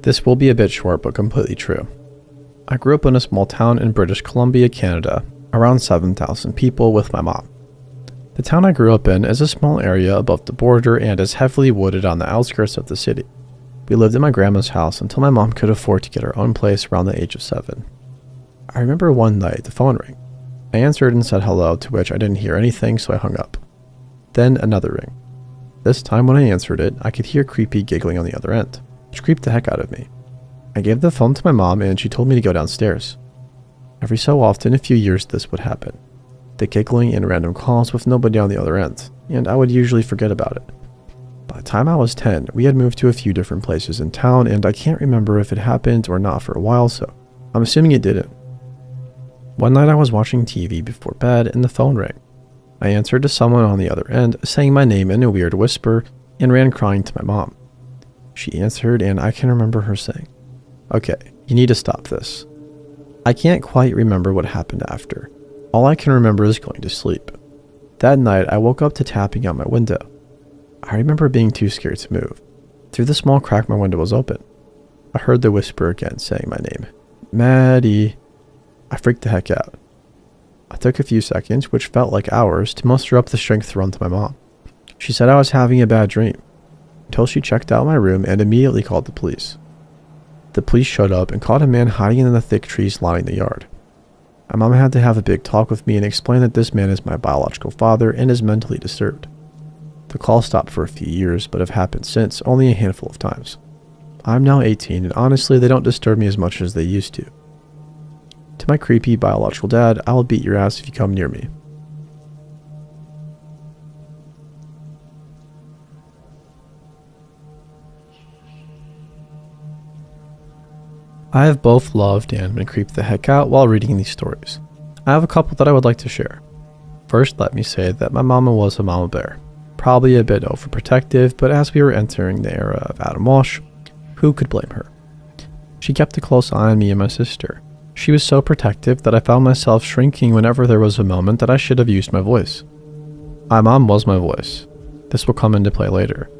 This will be a bit short, but completely true. I grew up in a small town in British Columbia, Canada, around 7,000 people with my mom. The town I grew up in is a small area above the border and is heavily wooded on the outskirts of the city. We lived in my grandma's house until my mom could afford to get her own place around the age of 7. I remember one night the phone rang. I answered and said hello, to which I didn't hear anything, so I hung up. Then another ring. This time when I answered it, I could hear Creepy giggling on the other end, which creeped the heck out of me. I gave the phone to my mom and she told me to go downstairs. Every so often, a few years, this would happen. The giggling and random calls with nobody on the other end, and I would usually forget about it. By the time I was 10, we had moved to a few different places in town, and I can't remember if it happened or not for a while, so I'm assuming it didn't. One night I was watching TV before bed and the phone rang. I answered to someone on the other end, saying my name in a weird whisper, and ran crying to my mom. She answered, and I can remember her saying, "Okay, you need to stop this." I can't quite remember what happened after. All I can remember is going to sleep. That night, I woke up to tapping on my window. I remember being too scared to move. Through the small crack my window was open. I heard the whisper again saying my name. "Maddie." I freaked the heck out. I took a few seconds, which felt like hours, to muster up the strength to run to my mom. She said I was having a bad dream, until she checked out my room and immediately called the police. The police showed up and caught a man hiding in the thick trees lining the yard. My mom had to have a big talk with me and explain that this man is my biological father and is mentally disturbed. The call stopped for a few years, but have happened since, only a handful of times. I'm now 18, and honestly, they don't disturb me as much as they used to. To my creepy biological dad, I will beat your ass if you come near me. I have both loved and been creeped the heck out while reading these stories. I have a couple that I would like to share. First, let me say that my mama was a mama bear. Probably a bit overprotective, but as we were entering the era of Adam Walsh, who could blame her? She kept a close eye on me and my sister. She was so protective that I found myself shrinking whenever there was a moment that I should have used my voice. My mom was my voice. This will come into play later.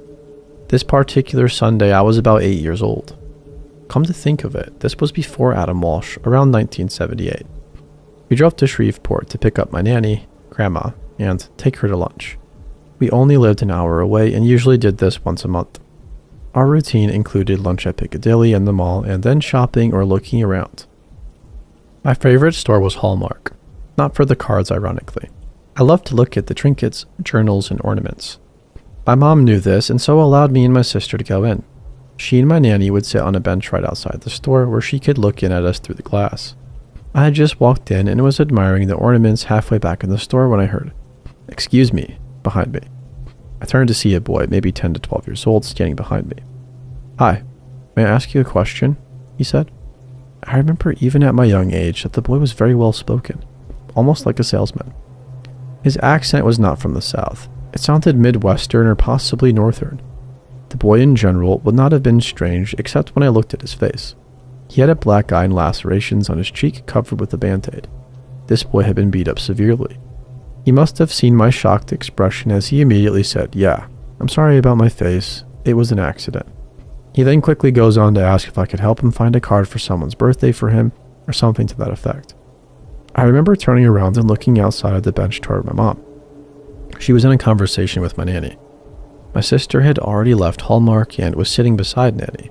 This particular Sunday, I was about 8 years old. Come to think of it, this was before Adam Walsh, around 1978. We drove to Shreveport to pick up my nanny, Grandma, and take her to lunch. We only lived an hour away and usually did this once a month. Our routine included lunch at Piccadilly and the mall, and then shopping or looking around. My favorite store was Hallmark, not for the cards ironically. I loved to look at the trinkets, journals, and ornaments. My mom knew this and so allowed me and my sister to go in. She and my nanny would sit on a bench right outside the store where she could look in at us through the glass. I had just walked in and was admiring the ornaments halfway back in the store when I heard, "Excuse me," behind me. I turned to see a boy, maybe 10 to 12 years old, standing behind me. "Hi, may I ask you a question?" he said. I remember even at my young age that the boy was very well spoken, almost like a salesman. His accent was not from the South. It sounded Midwestern or possibly Northern. The boy in general would not have been strange except when I looked at his face. He had a black eye and lacerations on his cheek covered with a band-aid. This boy had been beat up severely. He must have seen my shocked expression as he immediately said, "Yeah, I'm sorry about my face. It was an accident." He then quickly goes on to ask if I could help him find a card for someone's birthday for him or something to that effect. I remember turning around and looking outside of the bench toward my mom. She was in a conversation with my nanny. My sister had already left Hallmark and was sitting beside Nanny.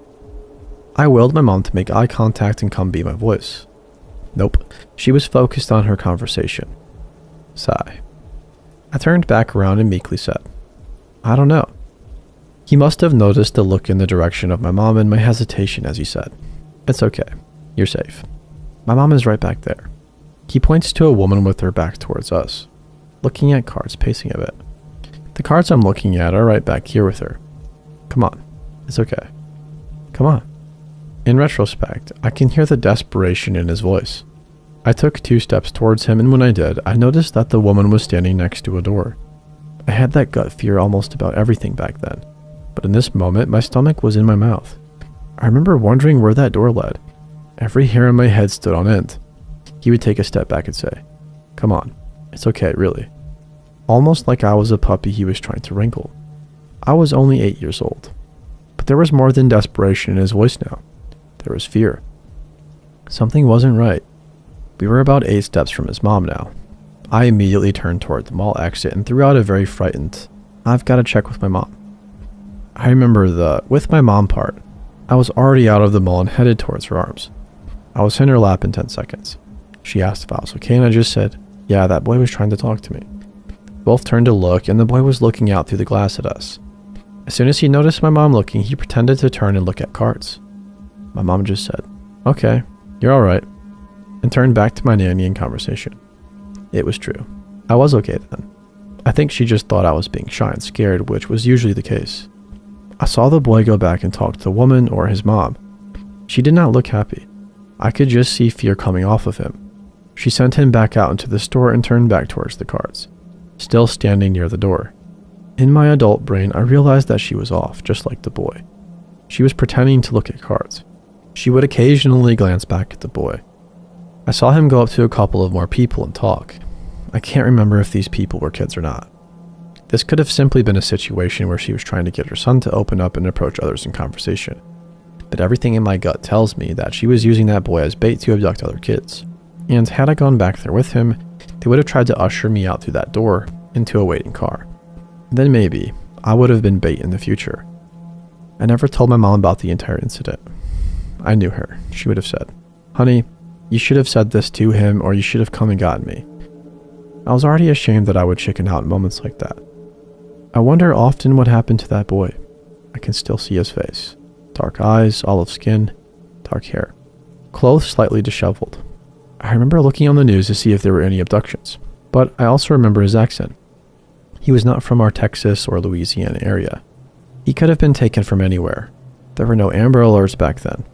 I willed my mom to make eye contact and come be my voice. Nope, she was focused on her conversation. Sigh. I turned back around and meekly said, "I don't know." He must have noticed the look in the direction of my mom and my hesitation as he said, "It's okay. You're safe. My mom is right back there." He points to a woman with her back towards us, looking at cards, pacing a bit. "The cards I'm looking at are right back here with her. Come on. It's okay. Come on." In retrospect, I can hear the desperation in his voice. I took 2 steps towards him, and when I did, I noticed that the woman was standing next to a door. I had that gut fear almost about everything back then, but in this moment, my stomach was in my mouth. I remember wondering where that door led. Every hair on my head stood on end. He would take a step back and say, "Come on. It's okay, really." Almost like I was a puppy he was trying to wrinkle. I was only 8 years old, but there was more than desperation in his voice now. There was fear. Something wasn't right. We were about 8 steps from his mom now. I immediately turned toward the mall exit and threw out a very frightened, "I've got to check with my mom." I remember the "with my mom" part. I was already out of the mall and headed towards her arms. I was in her lap in 10 seconds. She asked if I was okay and I just said, "Yeah, that boy was trying to talk to me." We both turned to look and the boy was looking out through the glass at us. As soon as he noticed my mom looking, he pretended to turn and look at cards. My mom just said, "Okay, you're alright," and turned back to my nanny in conversation. It was true. I was okay then. I think she just thought I was being shy and scared, which was usually the case. I saw the boy go back and talk to the woman or his mom. She did not look happy. I could just see fear coming off of him. She sent him back out into the store and turned back towards the cards, still standing near the door. In my adult brain, I realized that she was off, just like the boy. She was pretending to look at cards. She would occasionally glance back at the boy. I saw him go up to a couple of more people and talk. I can't remember if these people were kids or not. This could have simply been a situation where she was trying to get her son to open up and approach others in conversation. But everything in my gut tells me that she was using that boy as bait to abduct other kids. And had I gone back there with him, they would have tried to usher me out through that door into a waiting car. Then maybe I would have been bait in the future. I never told my mom about the entire incident. I knew her. She would have said, "Honey, you should have said this to him or you should have come and gotten me." I was already ashamed that I would chicken out in moments like that. I wonder often what happened to that boy. I can still see his face. Dark eyes, olive skin, dark hair. Clothes slightly disheveled. I remember looking on the news to see if there were any abductions, but I also remember his accent. He was not from our Texas or Louisiana area. He could have been taken from anywhere. There were no Amber Alerts back then.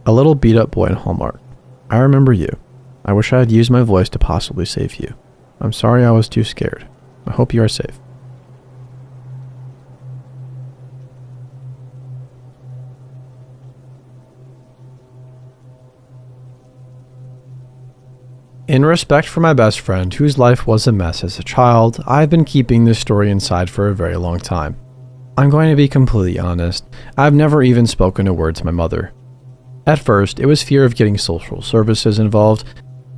A little beat up boy in Hallmark. I remember you. I wish I had used my voice to possibly save you. I'm sorry I was too scared. I hope you are safe. In respect for my best friend, whose life was a mess as a child, I've been keeping this story inside for a very long time. I'm going to be completely honest, I've never even spoken a word to my mother. At first, it was fear of getting social services involved.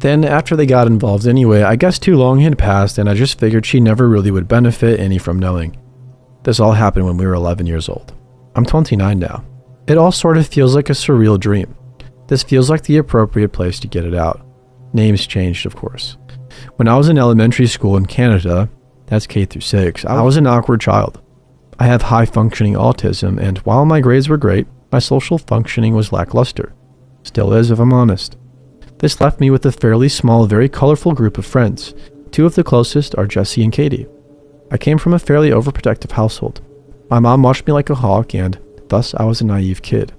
Then, after they got involved anyway, I guess too long had passed and I just figured she never really would benefit any from knowing. This all happened when we were 11 years old. I'm 29 now. It all sort of feels like a surreal dream. This feels like the appropriate place to get it out. Names changed, of course. When I was in elementary school in Canada, that's K through 6, I was an awkward child. I have high-functioning autism, and while my grades were great, my social functioning was lackluster. Still is, if I'm honest. This left me with a fairly small, very colorful group of friends. 2 of the closest are Jesse and Katie. I came from a fairly overprotective household. My mom watched me like a hawk, and thus I was a naive kid.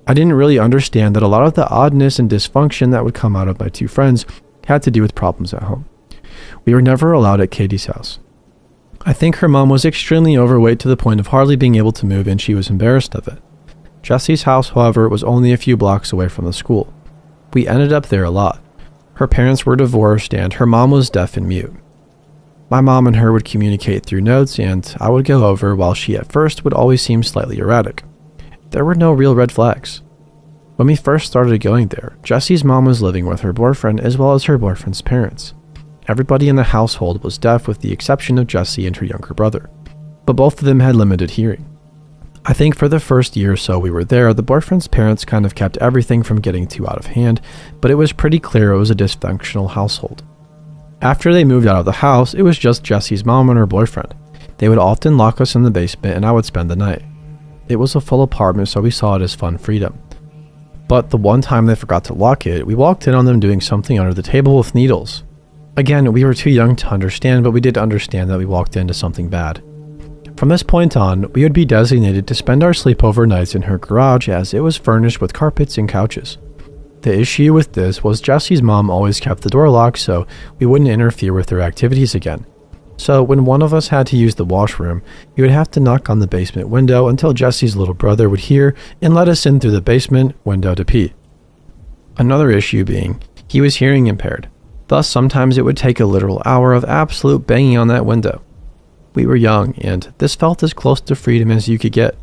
I didn't really understand that a lot of the oddness and dysfunction that would come out of my 2 friends had to do with problems at home. We were never allowed at Katie's house. I think her mom was extremely overweight to the point of hardly being able to move and she was embarrassed of it. Jesse's house, however, was only a few blocks away from the school. We ended up there a lot. Her parents were divorced and her mom was deaf and mute. My mom and her would communicate through notes and I would go over while she at first would always seem slightly erratic. There were no real red flags. When we first started going there, Jesse's mom was living with her boyfriend as well as her boyfriend's parents. Everybody in the household was deaf with the exception of Jesse and her younger brother, but both of them had limited hearing. I think for the first year or so we were there, the boyfriend's parents kind of kept everything from getting too out of hand, but it was pretty clear it was a dysfunctional household. After they moved out of the house, it was just Jesse's mom and her boyfriend. They would often lock us in the basement and I would spend the night. It was a full apartment, so we saw it as fun freedom. But the one time they forgot to lock it, we walked in on them doing something under the table with needles. Again, we were too young to understand, but we did understand that we walked into something bad. From this point on, we would be designated to spend our sleepover nights in her garage as it was furnished with carpets and couches. The issue with this was Jesse's mom always kept the door locked so we wouldn't interfere with their activities again. So when one of us had to use the washroom, we would have to knock on the basement window until Jesse's little brother would hear and let us in through the basement window to pee. Another issue being, he was hearing impaired. Thus, sometimes it would take a literal hour of absolute banging on that window. We were young, and this felt as close to freedom as you could get.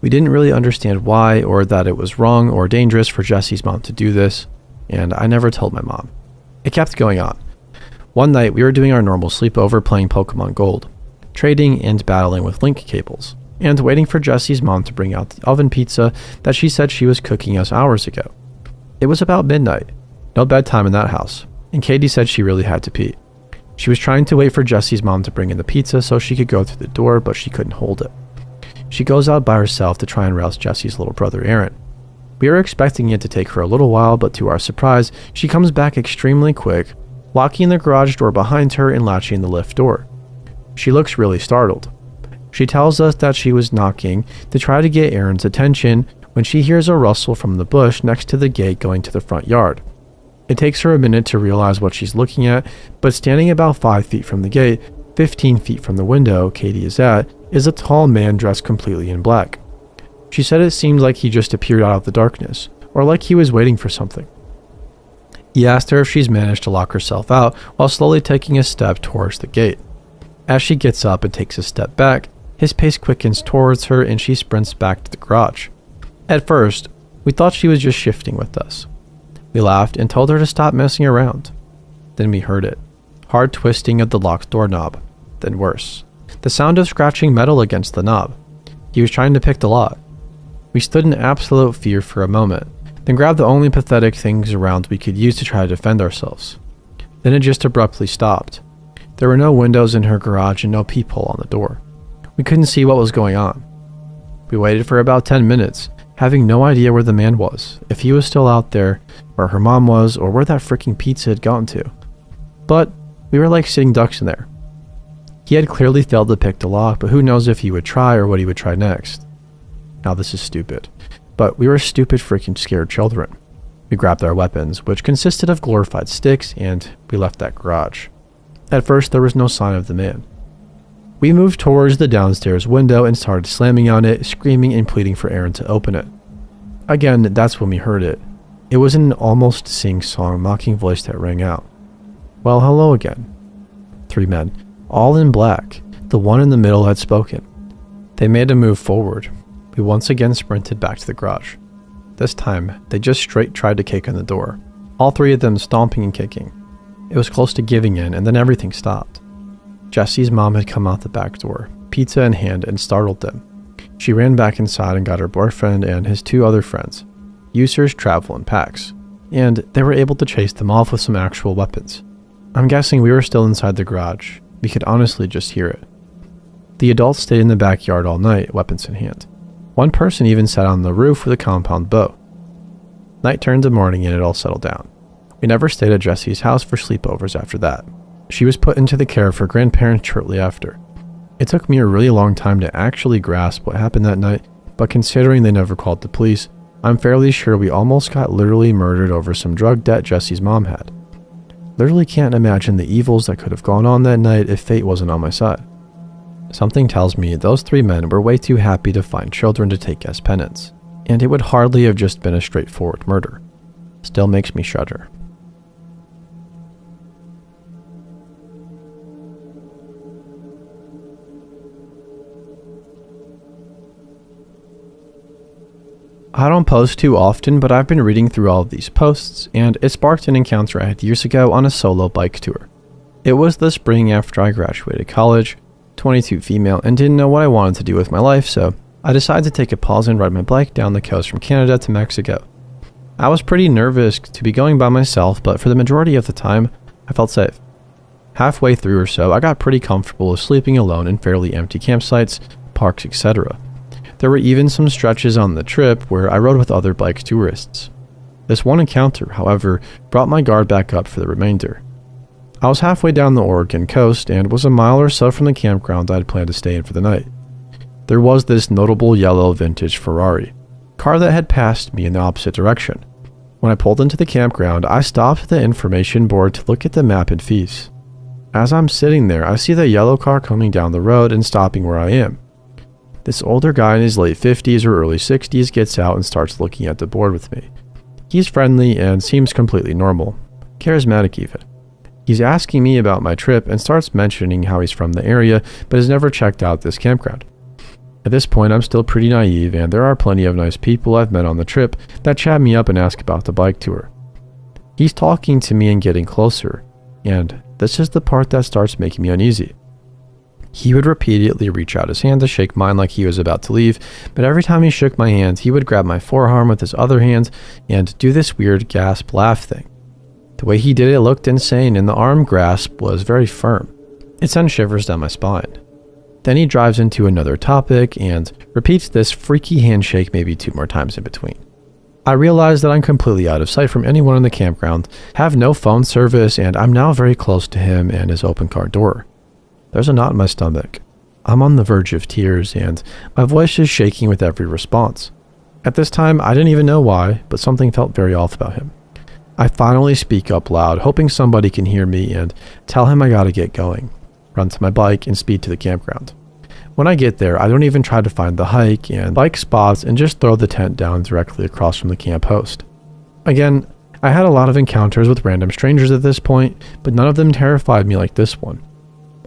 We didn't really understand why or that it was wrong or dangerous for Jesse's mom to do this, and I never told my mom. It kept going on. One night, we were doing our normal sleepover playing Pokemon Gold, trading and battling with link cables, and waiting for Jesse's mom to bring out the oven pizza that she said she was cooking us hours ago. It was about midnight, no bedtime in that house, and Katie said she really had to pee. She was trying to wait for Jesse's mom to bring in the pizza so she could go through the door, but she couldn't hold it. She goes out by herself to try and rouse Jesse's little brother Aaron. We were expecting it to take her a little while, but to our surprise, she comes back extremely quick, locking the garage door behind her and latching the lift door. She looks really startled. She tells us that she was knocking to try to get Aaron's attention when she hears a rustle from the bush next to the gate going to the front yard. It takes her a minute to realize what she's looking at, but standing about 5 feet from the gate, 15 feet from the window Katie is at, is a tall man dressed completely in black. She said it seemed like he just appeared out of the darkness, or like he was waiting for something. He asked her if she's managed to lock herself out while slowly taking a step towards the gate. As she gets up and takes a step back, his pace quickens towards her and she sprints back to the garage. At first, we thought she was just shifting with us. We laughed and told her to stop messing around. Then we heard it. Hard twisting of the locked doorknob. Then worse. The sound of scratching metal against the knob. He was trying to pick the lock. We stood in absolute fear for a moment, then grabbed the only pathetic things around we could use to try to defend ourselves. Then it just abruptly stopped. There were no windows in her garage and no peephole on the door. We couldn't see what was going on. We waited for about 10 minutes, having no idea where the man was, if he was still out there, where her mom was, or where that freaking pizza had gone to. But we were like sitting ducks in there. He had clearly failed to pick the lock, but who knows if he would try or what he would try next. Now this is stupid, but we were stupid freaking scared children. We grabbed our weapons, which consisted of glorified sticks, and we left that garage. At first, there was no sign of the man. We moved towards the downstairs window and started slamming on it, screaming and pleading for Aaron to open it. Again, that's when we heard it. It was an almost sing-song, mocking voice that rang out. Well, hello again. 3 men, all in black. The one in the middle had spoken. They made a move forward. We once again sprinted back to the garage. This time, they just straight tried to kick in the door, all 3 of them stomping and kicking. It was close to giving in, and then everything stopped. Jesse's mom had come out the back door, pizza in hand, and startled them. She ran back inside and got her boyfriend and his 2 other friends. Users travel in packs, and they were able to chase them off with some actual weapons. I'm guessing we were still inside the garage. We could honestly just hear it. The adults stayed in the backyard all night, weapons in hand. One person even sat on the roof with a compound bow. Night turned to morning and it all settled down. We never stayed at Jessie's house for sleepovers after that. She was put into the care of her grandparents shortly after. It took me a really long time to actually grasp what happened that night, but considering they never called the police, I'm fairly sure we almost got literally murdered over some drug debt Jessie's mom had. Literally can't imagine the evils that could have gone on that night if fate wasn't on my side. Something tells me those 3 men were way too happy to find children to take as penance, and it would hardly have just been a straightforward murder. Still makes me shudder. I don't post too often, but I've been reading through all of these posts, and it sparked an encounter I had years ago on a solo bike tour. It was the spring after I graduated college, 22 female, and didn't know what I wanted to do with my life, so I decided to take a pause and ride my bike down the coast from Canada to Mexico. I was pretty nervous to be going by myself, but for the majority of the time, I felt safe. Halfway through or so, I got pretty comfortable with sleeping alone in fairly empty campsites, parks, etc. There were even some stretches on the trip where I rode with other bike tourists. This one encounter, however, brought my guard back up for the remainder. I was halfway down the Oregon coast and was a mile or so from the campground I'd planned to stay in for the night. There was this notable yellow vintage Ferrari, car that had passed me in the opposite direction. When I pulled into the campground, I stopped at the information board to look at the map and fees. As I'm sitting there, I see the yellow car coming down the road and stopping where I am. This older guy in his late 50s or early 60s gets out and starts looking at the board with me. He's friendly and seems completely normal, charismatic even. He's asking me about my trip and starts mentioning how he's from the area but has never checked out this campground. At this point, I'm still pretty naive, and there are plenty of nice people I've met on the trip that chat me up and ask about the bike tour. He's talking to me and getting closer, and this is the part that starts making me uneasy. He would repeatedly reach out his hand to shake mine like he was about to leave, but every time he shook my hand, he would grab my forearm with his other hand and do this weird gasp laugh thing. The way he did it looked insane, and the arm grasp was very firm. It sent shivers down my spine. Then he drives into another topic and repeats this freaky handshake maybe 2 more times in between. I realize that I'm completely out of sight from anyone in the campground, have no phone service, and I'm now very close to him and his open car door. There's a knot in my stomach. I'm on the verge of tears, and my voice is shaking with every response. At this time, I didn't even know why, but something felt very off about him. I finally speak up loud, hoping somebody can hear me, and tell him I gotta get going. Run to my bike and speed to the campground. When I get there, I don't even try to find the hike and bike spots and just throw the tent down directly across from the camp host. Again, I had a lot of encounters with random strangers at this point, but none of them terrified me like this one.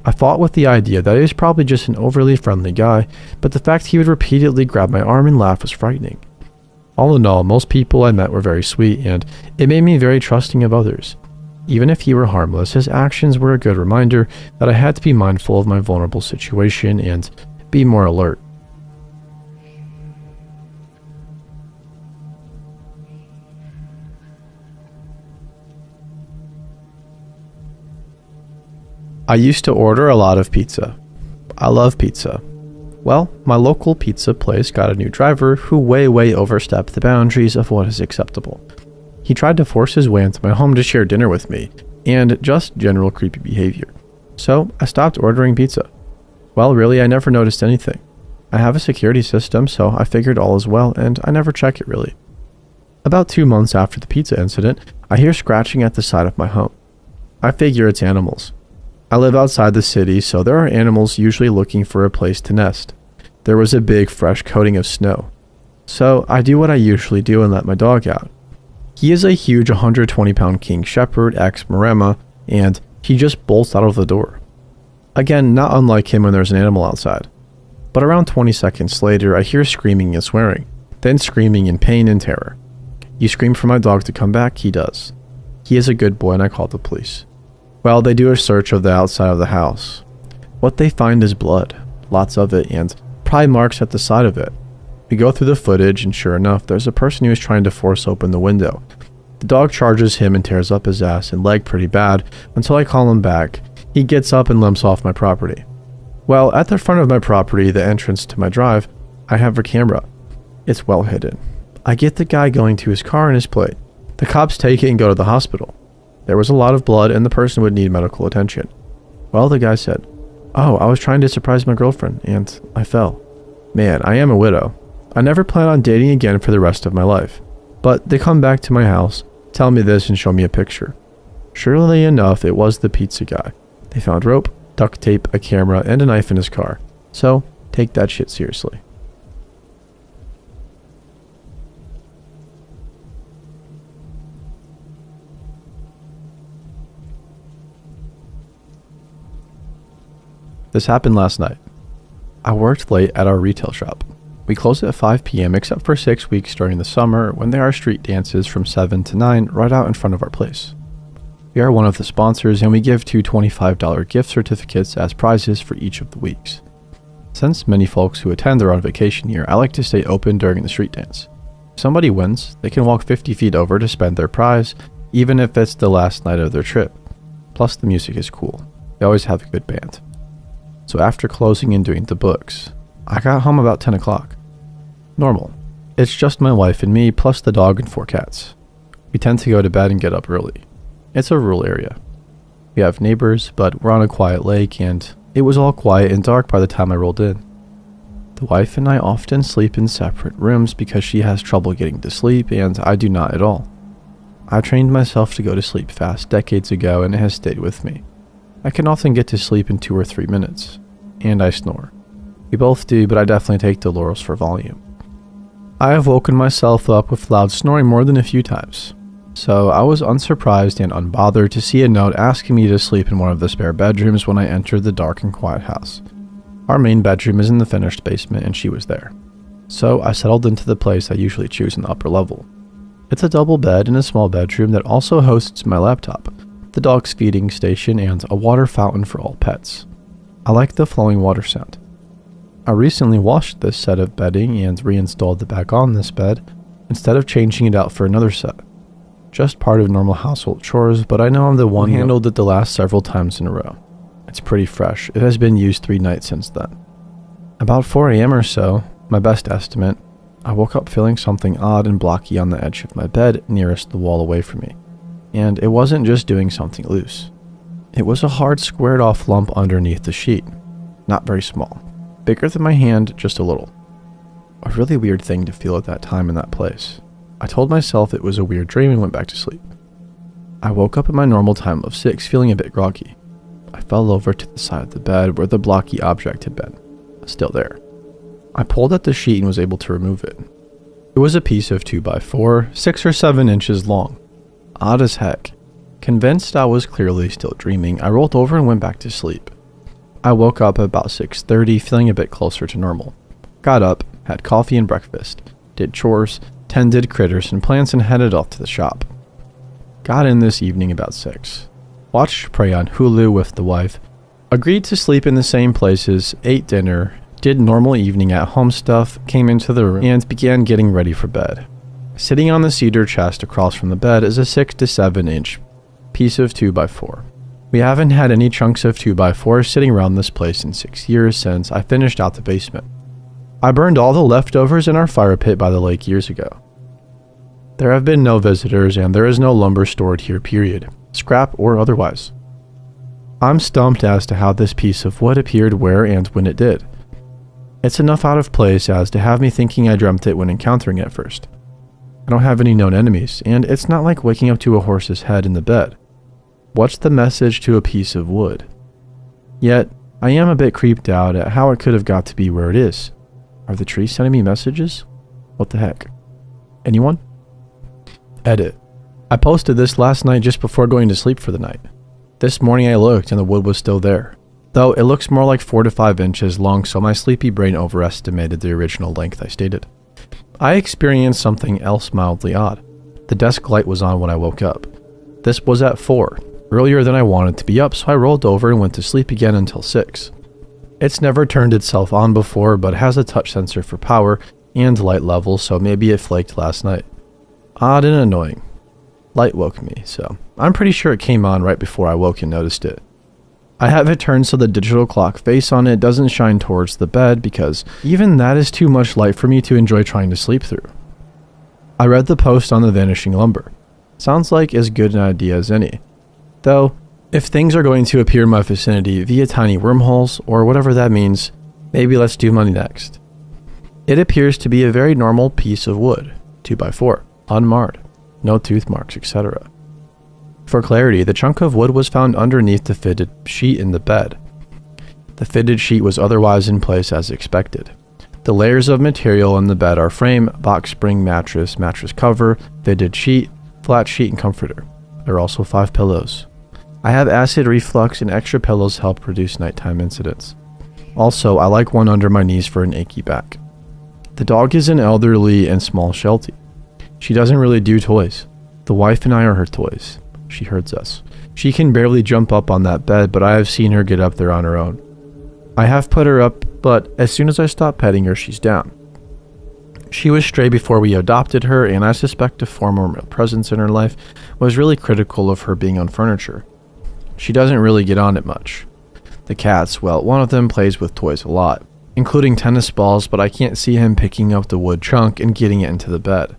I fought with the idea that he was probably just an overly friendly guy, but the fact he would repeatedly grab my arm and laugh was frightening. All in all, most people I met were very sweet, and it made me very trusting of others. Even if he were harmless, his actions were a good reminder that I had to be mindful of my vulnerable situation and be more alert. I used to order a lot of pizza. I love pizza. Well, my local pizza place got a new driver who way overstepped the boundaries of what is acceptable. He tried to force his way into my home to share dinner with me, and just general creepy behavior. So I stopped ordering pizza. Well, really, I never noticed anything. I have a security system, so I figured all is well, and I never check it really. About 2 months after the pizza incident, I hear scratching at the side of my home. I figure it's animals. I live outside the city, so there are animals usually looking for a place to nest. There was a big, fresh coating of snow. So I do what I usually do and let my dog out. He is a huge 120-pound King Shepherd ex-Maremma, and he just bolts out of the door. Again, not unlike him when there's an animal outside. But around 20 seconds later, I hear screaming and swearing, then screaming in pain and terror. You scream for my dog to come back, he does. He is a good boy, and I call the police. Well, they do a search of the outside of the house. What they find is blood, lots of it, and pry marks at the side of it. We go through the footage, and sure enough, there's a person who is trying to force open the window. The dog charges him and tears up his ass and leg pretty bad until I call him back. He gets up and limps off my property. Well, at the front of my property, the entrance to my drive, I have a camera. It's well hidden. I get the guy going to his car and his plate. The cops take it and go to the hospital. There was a lot of blood and the person would need medical attention. Well, the guy said, "Oh, I was trying to surprise my girlfriend and I fell. Man, I am a widow. I never plan on dating again for the rest of my life." But they come back to my house, tell me this, and show me a picture. Surely enough, it was the pizza guy. They found rope, duct tape, a camera, and a knife in his car. So, take that shit seriously. This happened last night. I worked late at our retail shop. We close at 5 p.m. except for 6 weeks during the summer when there are street dances from 7 to 9 right out in front of our place. We are one of the sponsors and we give 2 $25 gift certificates as prizes for each of the weeks. Since many folks who attend are on vacation here, I like to stay open during the street dance. If somebody wins, they can walk 50 feet over to spend their prize, even if it's the last night of their trip. Plus the music is cool. They always have a good band. So after closing and doing the books, I got home about 10 o'clock. Normal. It's just my wife and me plus the dog and 4 cats. We tend to go to bed and get up early. It's a rural area. We have neighbors, but we're on a quiet lake and it was all quiet and dark by the time I rolled in. The wife and I often sleep in separate rooms because she has trouble getting to sleep and I do not at all. I trained myself to go to sleep fast decades ago and it has stayed with me. I can often get to sleep in 2 or 3 minutes, and I snore. We both do, but I definitely take the laurels for volume. I have woken myself up with loud snoring more than a few times, so I was unsurprised and unbothered to see a note asking me to sleep in one of the spare bedrooms when I entered the dark and quiet house. Our main bedroom is in the finished basement and she was there. So I settled into the place I usually choose in the upper level. It's a double bed in a small bedroom that also hosts my laptop, the dog's feeding station, and a water fountain for all pets. I like the flowing water sound. I recently washed this set of bedding and reinstalled it back on this bed instead of changing it out for another set. Just part of normal household chores, but I know I'm the one who handled it the last several times in a row. It's pretty fresh. It has been used 3 nights since then. About 4 a.m. or so, my best estimate, I woke up feeling something odd and blocky on the edge of my bed nearest the wall away from me. And it wasn't just doing something loose. It was a hard squared off lump underneath the sheet. Not very small. Bigger than my hand, just a little. A really weird thing to feel at that time in that place. I told myself it was a weird dream and went back to sleep. I woke up at my normal time of 6 feeling a bit groggy. I fell over to the side of the bed where the blocky object had been. Still there. I pulled at the sheet and was able to remove it. It was a piece of 2x4, 6 or 7 inches long. Odd as heck. Convinced I was clearly still dreaming, I rolled over and went back to sleep. I woke up at about 6:30 feeling a bit closer to normal. Got up, had coffee and breakfast, did chores, tended critters and plants, and headed off to the shop. Got in this evening about 6. Watched Prey on Hulu with the wife. Agreed to sleep in the same places, ate dinner, did normal evening at home stuff, came into the room, and began getting ready for bed. Sitting on the cedar chest across from the bed is a 6 to 7 inch piece of 2x4. We haven't had any chunks of 2x4 sitting around this place in 6 years since I finished out the basement. I burned all the leftovers in our fire pit by the lake years ago. There have been no visitors and there is no lumber stored here, period, scrap or otherwise. I'm stumped as to how this piece of wood appeared where and when it did. It's enough out of place as to have me thinking I dreamt it when encountering it first. I don't have any known enemies, and it's not like waking up to a horse's head in the bed. What's the message to a piece of wood? Yet, I am a bit creeped out at how it could have got to be where it is. Are the trees sending me messages? What the heck? Anyone? Edit. I posted this last night just before going to sleep for the night. This morning I looked and the wood was still there, though it looks more like 4 to 5 inches long, so my sleepy brain overestimated the original length I stated. I experienced something else mildly odd. The desk light was on when I woke up. This was at 4, earlier than I wanted to be up, so I rolled over and went to sleep again until 6. It's never turned itself on before, but has a touch sensor for power and light levels, so maybe it flaked last night. Odd and annoying. Light woke me, so I'm pretty sure it came on right before I woke and noticed it. I have it turned so the digital clock face on it doesn't shine towards the bed because even that is too much light for me to enjoy trying to sleep through. I read the post on the vanishing lumber. Sounds like as good an idea as any. Though, if things are going to appear in my vicinity via tiny wormholes or whatever that means, maybe let's do money next. It appears to be a very normal piece of wood, 2x4, unmarred, no tooth marks, etc. For clarity, the chunk of wood was found underneath the fitted sheet in the bed. The fitted sheet was otherwise in place as expected. The layers of material in the bed are frame, box spring, mattress, mattress cover, fitted sheet, flat sheet, and comforter. There are also 5 pillows. I have acid reflux and extra pillows help reduce nighttime incidents. Also, I like one under my knees for an achy back. The dog is an elderly and small Sheltie. She doesn't really do toys. The wife and I are her toys. She herds us. She can barely jump up on that bed, but I have seen her get up there on her own. I have put her up, but as soon as I stop petting her, she's down. She was stray before we adopted her, and I suspect a former male presence in her life was really critical of her being on furniture. She doesn't really get on it much. The cats, well, one of them plays with toys a lot, including tennis balls, but I can't see him picking up the wood chunk and getting it into the bed.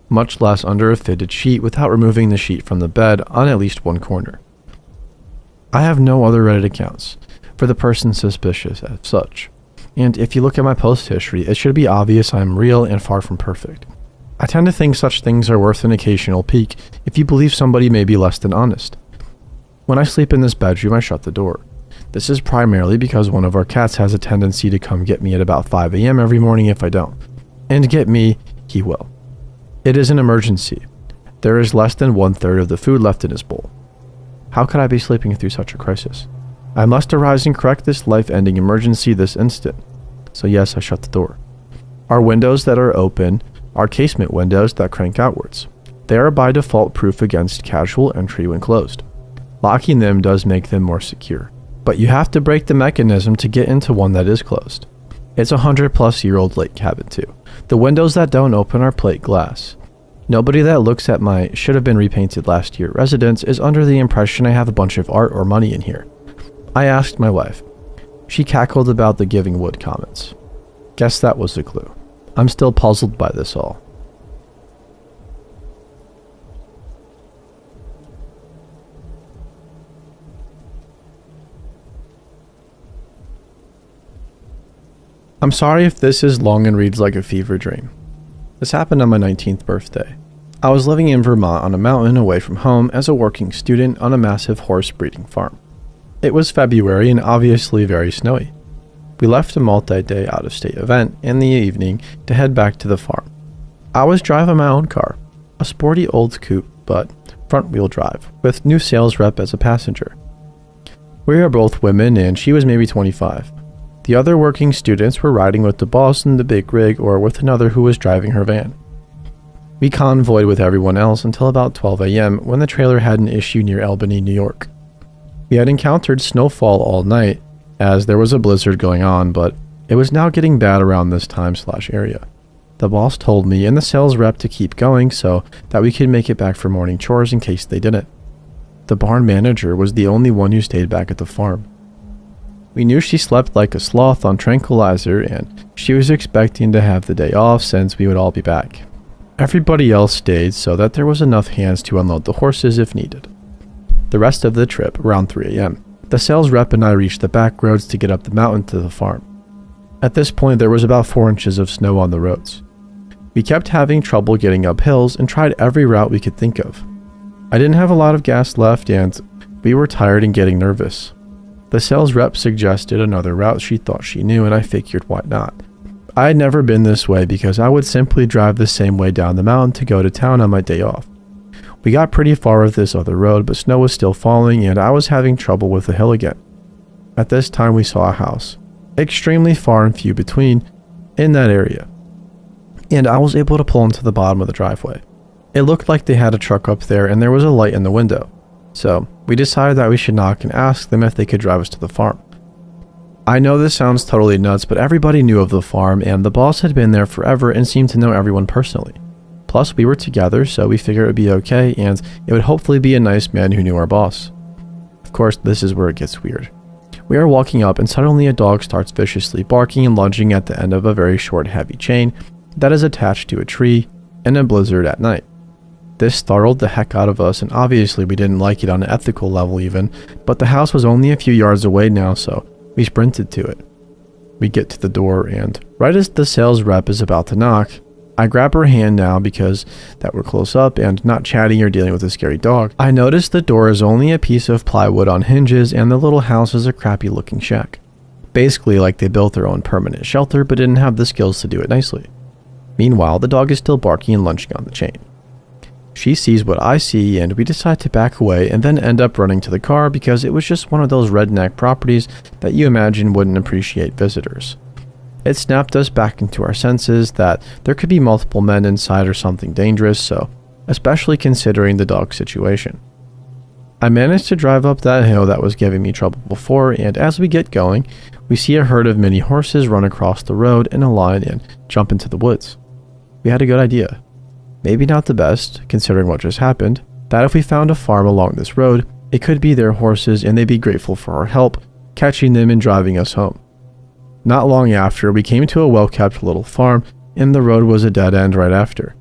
Much less under a fitted sheet without removing the sheet from the bed on at least one corner. I have no other Reddit accounts for the person suspicious as such, and if you look at my post history, it should be obvious I'm real and far from perfect. I tend to think such things are worth an occasional peek if you believe somebody may be less than honest. When I sleep in this bedroom, I shut the door. This is primarily because one of our cats has a tendency to come get me at about 5 a.m. every morning if I don't. And get me, he will. It is an emergency. There is less than 1/3 of the food left in his bowl. How could I be sleeping through such a crisis? I must arise and correct this life-ending emergency this instant. So yes, I shut the door. Our windows that are open are casement windows that crank outwards. They are by default proof against casual entry when closed. Locking them does make them more secure, but you have to break the mechanism to get into one that is closed. It's a 100-plus-year-old lake cabin too. The windows that don't open are plate glass. Nobody that looks at my should-have-been-repainted last year residence is under the impression I have a bunch of art or money in here. I asked my wife. She cackled about the giving wood comments. Guess that was the clue. I'm still puzzled by this all. I'm sorry if this is long and reads like a fever dream. This happened on my 19th birthday. I was living in Vermont on a mountain away from home as a working student on a massive horse breeding farm. It was February and obviously very snowy. We left a multi-day out-of-state event in the evening to head back to the farm. I was driving my own car, a sporty old coupe but front-wheel drive, with new sales rep as a passenger. We are both women and she was maybe 25. The other working students were riding with the boss in the big rig or with another who was driving her van. We convoyed with everyone else until about 12 a.m. when the trailer had an issue near Albany, New York. We had encountered snowfall all night as there was a blizzard going on, but it was now getting bad around this time/area. The boss told me and the sales rep to keep going so that we could make it back for morning chores in case they didn't. The barn manager was the only one who stayed back at the farm. We knew she slept like a sloth on tranquilizer and she was expecting to have the day off since we would all be back. Everybody else stayed so that there was enough hands to unload the horses if needed. The rest of the trip, around 3 a.m., the sales rep and I reached the back roads to get up the mountain to the farm. At this point, there was about 4 inches of snow on the roads. We kept having trouble getting up hills and tried every route we could think of. I didn't have a lot of gas left and we were tired and getting nervous. The sales rep suggested another route she thought she knew and I figured why not. I had never been this way because I would simply drive the same way down the mountain to go to town on my day off. We got pretty far with this other road, but snow was still falling and I was having trouble with the hill again. At this time we saw a house, extremely far and few between, in that area. And I was able to pull into the bottom of the driveway. It looked like they had a truck up there and there was a light in the window. So we decided that we should knock and ask them if they could drive us to the farm. I know this sounds totally nuts, but everybody knew of the farm and the boss had been there forever and seemed to know everyone personally. Plus we were together, so we figured it would be okay and it would hopefully be a nice man who knew our boss. Of course, this is where it gets weird. We are walking up and suddenly a dog starts viciously barking and lunging at the end of a very short heavy chain that is attached to a tree in a blizzard at night. This startled the heck out of us and obviously we didn't like it on an ethical level even, but the house was only a few yards away now so we sprinted to it. We get to the door and right as the sales rep is about to knock, I grab her hand now because that we're close up and not chatting or dealing with a scary dog. I notice the door is only a piece of plywood on hinges and the little house is a crappy looking shack. Basically like they built their own permanent shelter but didn't have the skills to do it nicely. Meanwhile, the dog is still barking and lunging on the chain. She sees what I see and we decide to back away and then end up running to the car because it was just one of those redneck properties that you imagine wouldn't appreciate visitors. It snapped us back into our senses that there could be multiple men inside or something dangerous, so especially considering the dog situation. I managed to drive up that hill that was giving me trouble before, and as we get going, we see a herd of mini horses run across the road in a line and jump into the woods. We had a good idea. Maybe not the best, considering what just happened, that if we found a farm along this road, it could be their horses and they'd be grateful for our help, catching them and driving us home. Not long after, we came to a well-kept little farm, and the road was a dead end right after.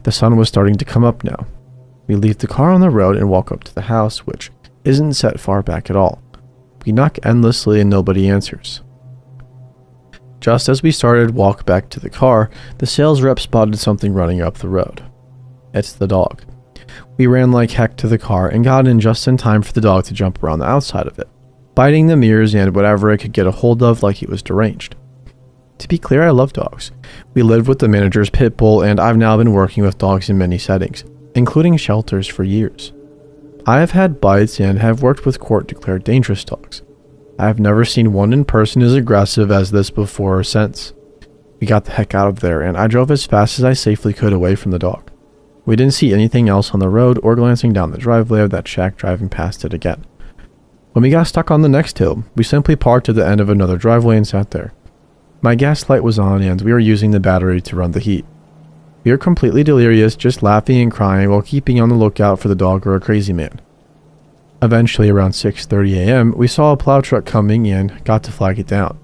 The sun was starting to come up now. We leave the car on the road and walk up to the house, which isn't set far back at all. We knock endlessly and nobody answers. Just as we started walk back to the car, the sales rep spotted something running up the road. It's the dog. We ran like heck to the car and got in just in time for the dog to jump around the outside of it, biting the mirrors and whatever it could get a hold of like it was deranged. To be clear, I love dogs. We lived with the manager's pit bull and I've now been working with dogs in many settings, including shelters for years. I have had bites and have worked with court-declared dangerous dogs. I have never seen one in person as aggressive as this before or since. We got the heck out of there, and I drove as fast as I safely could away from the dog. We didn't see anything else on the road or glancing down the driveway of that shack driving past it again. When we got stuck on the next hill, we simply parked at the end of another driveway and sat there. My gas light was on and we were using the battery to run the heat. We were completely delirious, just laughing and crying while keeping on the lookout for the dog or a crazy man. Eventually, around 6:30 a.m., we saw a plow truck coming and got to flag it down.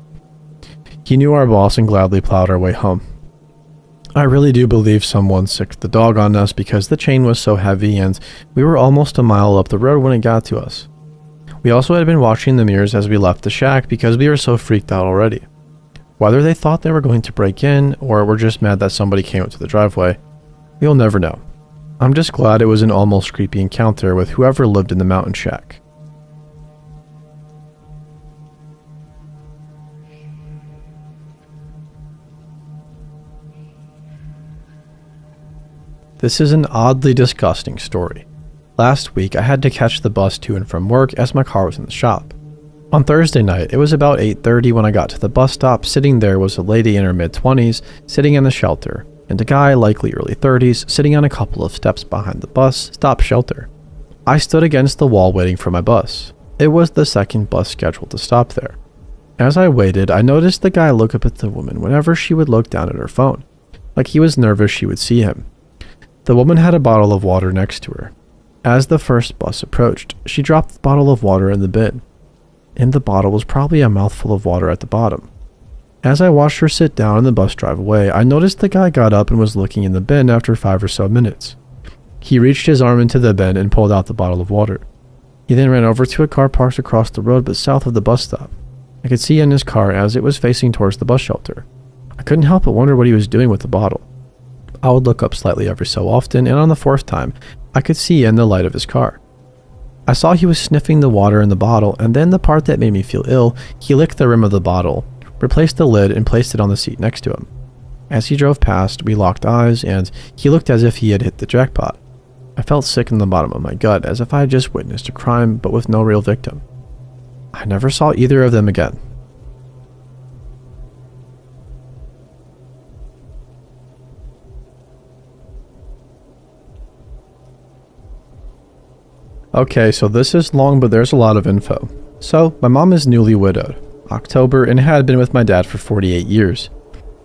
He knew our boss and gladly plowed our way home. I really do believe someone sicked the dog on us because the chain was so heavy and we were almost a mile up the road when it got to us. We also had been watching the mirrors as we left the shack because we were so freaked out already. Whether they thought they were going to break in or were just mad that somebody came up to the driveway, we'll never know. I'm just glad it was an almost creepy encounter with whoever lived in the mountain shack. This is an oddly disgusting story. Last week, I had to catch the bus to and from work as my car was in the shop. On Thursday night, it was about 8:30 when I got to the bus stop. Sitting there was a lady in her mid-20s sitting in the shelter, and a guy, likely early 30s, sitting on a couple of steps behind the bus stop shelter. I stood against the wall waiting for my bus. It was the second bus scheduled to stop there. As I waited, I noticed the guy look up at the woman whenever she would look down at her phone, like he was nervous she would see him. The woman had a bottle of water next to her. As the first bus approached, she dropped the bottle of water in the bin. In the bottle was probably a mouthful of water at the bottom. As I watched her sit down and the bus drive away, I noticed the guy got up and was looking in the bin after 5 or so minutes. He reached his arm into the bin and pulled out the bottle of water. He then ran over to a car parked across the road but south of the bus stop. I could see in his car as it was facing towards the bus shelter. I couldn't help but wonder what he was doing with the bottle. I would look up slightly every so often, and on the fourth time, I could see in the light of his car. I saw he was sniffing the water in the bottle, and then the part that made me feel ill, he licked the rim of the bottle, replaced the lid, and placed it on the seat next to him. As he drove past, we locked eyes, and he looked as if he had hit the jackpot. I felt sick in the bottom of my gut, as if I had just witnessed a crime, but with no real victim. I never saw either of them again. Okay, so this is long, but there's a lot of info. So, my mom is newly widowed, October, and had been with my dad for 48 years.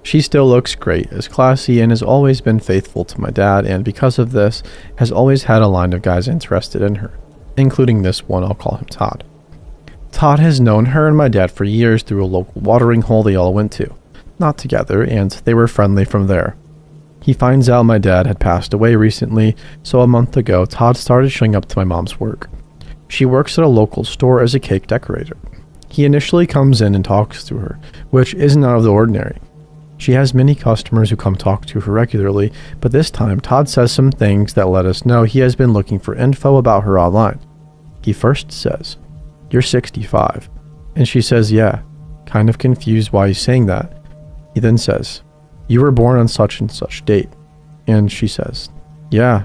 She still looks great, is classy, and has always been faithful to my dad, and because of this, has always had a line of guys interested in her, including this one. I'll call him Todd. Todd has known her and my dad for years through a local watering hole they all went to. Not together, and they were friendly from there. He finds out my dad had passed away recently, so a month ago, Todd started showing up to my mom's work. She works at a local store as a cake decorator. He initially comes in and talks to her, which isn't out of the ordinary. She has many customers who come talk to her regularly, but this time Todd says some things that let us know he has been looking for info about her online. He first says, "You're 65. And she says, "Yeah," kind of confused why he's saying that. He then says, "You were born on such and such date." And she says, "Yeah,"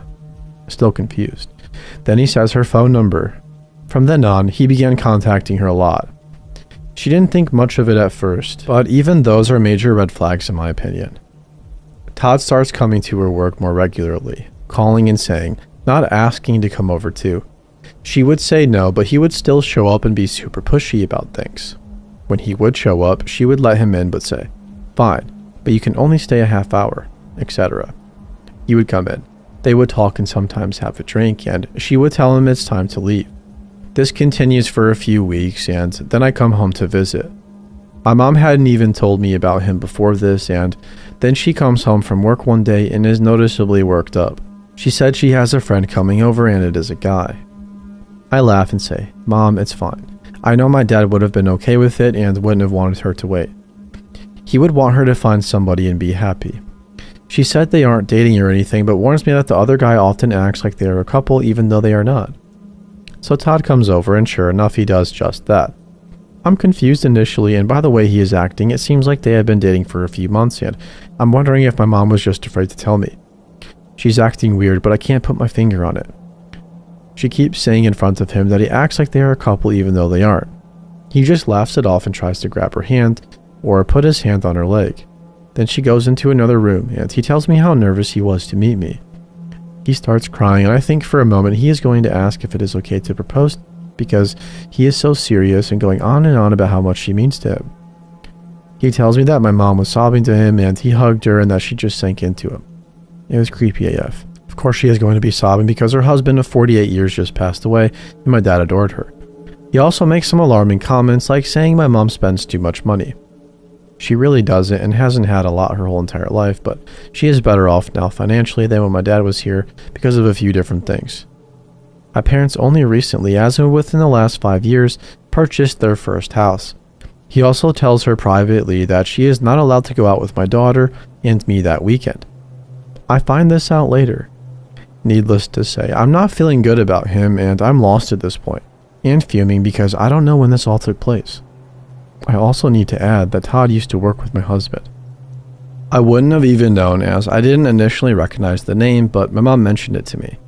still confused. Then he says her phone number. From then on, he began contacting her a lot. She didn't think much of it at first, but even those are major red flags in my opinion. Todd starts coming to her work more regularly, calling and saying, not asking to come over too. She would say no, but he would still show up and be super pushy about things. When he would show up, she would let him in but say, "Fine, but you can only stay a half hour," etc. He would come in. They would talk and sometimes have a drink, and she would tell him it's time to leave. This continues for a few weeks, and then I come home to visit. My mom hadn't even told me about him before this, and then she comes home from work one day and is noticeably worked up. She said she has a friend coming over and it is a guy. I laugh and say, "Mom, it's fine. I know my dad would have been okay with it and wouldn't have wanted her to wait. He would want her to find somebody and be happy." She said they aren't dating or anything, but warns me that the other guy often acts like they are a couple even though they are not. So Todd comes over, and sure enough, he does just that. I'm confused initially, and by the way he is acting, it seems like they had been dating for a few months, and I'm wondering if my mom was just afraid to tell me. She's acting weird, but I can't put my finger on it. She keeps saying in front of him that he acts like they are a couple even though they aren't. He just laughs it off and tries to grab her hand or put his hand on her leg. Then she goes into another room and he tells me how nervous he was to meet me. He starts crying and I think for a moment he is going to ask if it is okay to propose because he is so serious and going on and on about how much she means to him. He tells me that my mom was sobbing to him and he hugged her and that she just sank into him. It was creepy AF. Of course she is going to be sobbing because her husband of 48 years just passed away and my dad adored her. He also makes some alarming comments like saying my mom spends too much money. She really doesn't and hasn't had a lot her whole entire life, but she is better off now financially than when my dad was here because of a few different things. My parents only recently, as in within the last 5 years, purchased their first house. He also tells her privately that she is not allowed to go out with my daughter and me that weekend. I find this out later. Needless to say, I'm not feeling good about him and I'm lost at this point, and fuming because I don't know when this all took place. I also need to add that Todd used to work with my husband. I wouldn't have even known as I didn't initially recognize the name, but my mom mentioned it to me.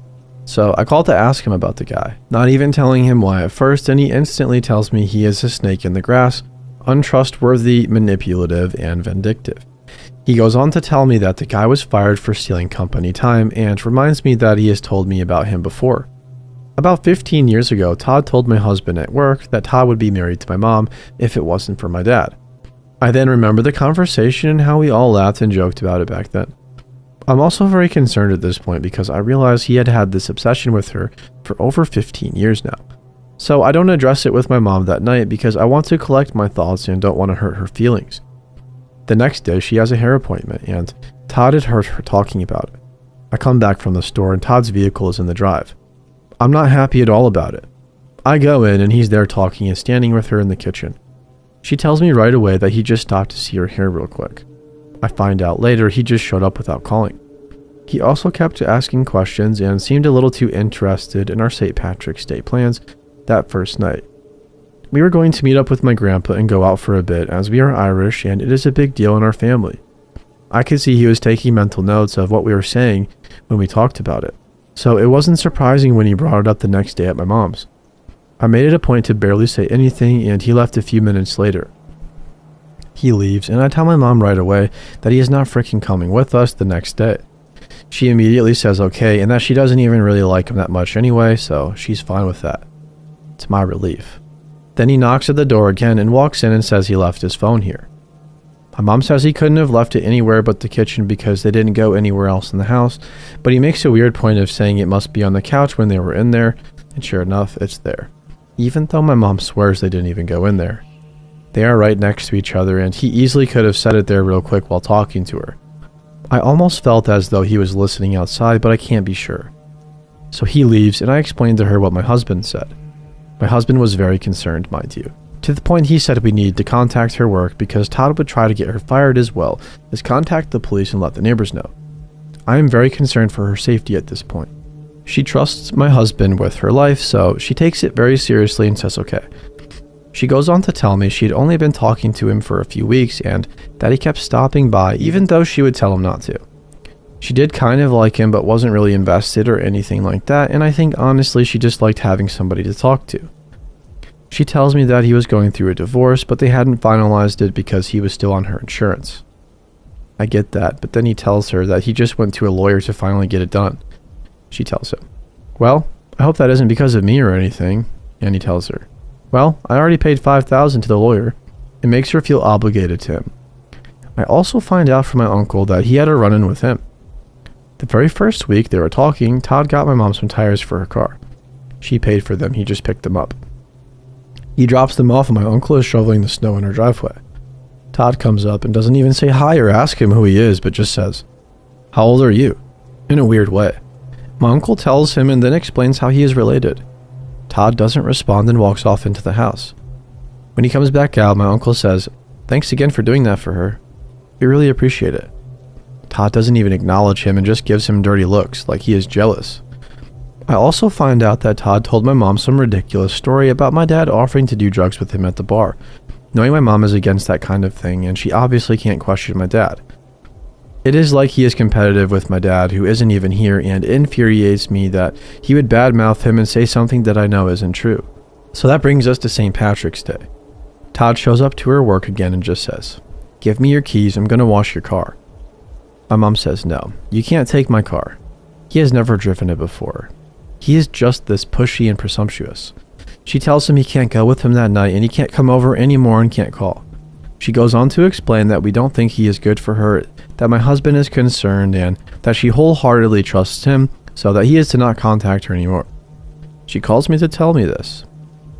So I called to ask him about the guy, not even telling him why at first, and he instantly tells me he is a snake in the grass, untrustworthy, manipulative, and vindictive. He goes on to tell me that the guy was fired for stealing company time and reminds me that he has told me about him before. About 15 years ago, Todd told my husband at work that Todd would be married to my mom if it wasn't for my dad. I then remember the conversation and how we all laughed and joked about it back then. I'm also very concerned at this point because I realize he had had this obsession with her for over 15 years now. So I don't address it with my mom that night because I want to collect my thoughts and don't want to hurt her feelings. The next day, she has a hair appointment and Todd had heard her talking about it. I come back from the store and Todd's vehicle is in the drive. I'm not happy at all about it. I go in and he's there talking and standing with her in the kitchen. She tells me right away that he just stopped to see her hair real quick. I find out later he just showed up without calling. He also kept asking questions and seemed a little too interested in our St. Patrick's Day plans that first night. We were going to meet up with my grandpa and go out for a bit as we are Irish and it is a big deal in our family. I could see he was taking mental notes of what we were saying when we talked about it. So it wasn't surprising when he brought it up the next day at my mom's. I made it a point to barely say anything and he left a few minutes later. He leaves and I tell my mom right away that he is not freaking coming with us the next day. She immediately says okay and that she doesn't even really like him that much anyway, so she's fine with that. To my relief. Then he knocks at the door again and walks in and says he left his phone here. My mom says he couldn't have left it anywhere but the kitchen because they didn't go anywhere else in the house, but he makes a weird point of saying it must be on the couch when they were in there, and sure enough, it's there. Even though my mom swears they didn't even go in there. They are right next to each other and he easily could have set it there real quick while talking to her. I almost felt as though he was listening outside, but I can't be sure. So he leaves and I explained to her what my husband said. My husband was very concerned, mind you. To the point he said we needed to contact her work because Todd would try to get her fired as well as contact the police and let the neighbors know. I am very concerned for her safety at this point. She trusts my husband with her life, so she takes it very seriously and says okay. She goes on to tell me she had only been talking to him for a few weeks and that he kept stopping by even though she would tell him not to. She did kind of like him but wasn't really invested or anything like that, and I think honestly she just liked having somebody to talk to. She tells me that he was going through a divorce, but they hadn't finalized it because he was still on her insurance. I get that, but then he tells her that he just went to a lawyer to finally get it done. She tells him, well, I hope that isn't because of me or anything. And he tells her, well, I already paid $5,000 to the lawyer. It makes her feel obligated to him. I also find out from my uncle that he had a run-in with him. The very first week they were talking, Todd got my mom some tires for her car. She paid for them, he just picked them up. He drops them off and my uncle is shoveling the snow in her driveway. Todd comes up and doesn't even say hi or ask him who he is, but just says, how old are you? In a weird way. My uncle tells him and then explains how he is related. Todd doesn't respond and walks off into the house. When he comes back out, my uncle says, thanks again for doing that for her. We really appreciate it. Todd doesn't even acknowledge him and just gives him dirty looks, like he is jealous. I also find out that Todd told my mom some ridiculous story about my dad offering to do drugs with him at the bar, knowing my mom is against that kind of thing and she obviously can't question my dad. It is like he is competitive with my dad who isn't even here and infuriates me that he would badmouth him and say something that I know isn't true. So that brings us to St. Patrick's Day. Todd shows up to her work again and just says, "Give me your keys, I'm gonna wash your car." My mom says, "No, you can't take my car." He has never driven it before. He is just this pushy and presumptuous. She tells him he can't go with him that night and he can't come over anymore and can't call. She goes on to explain that we don't think he is good for her, that my husband is concerned, and that she wholeheartedly trusts him, so that he is to not contact her anymore. She calls me to tell me this,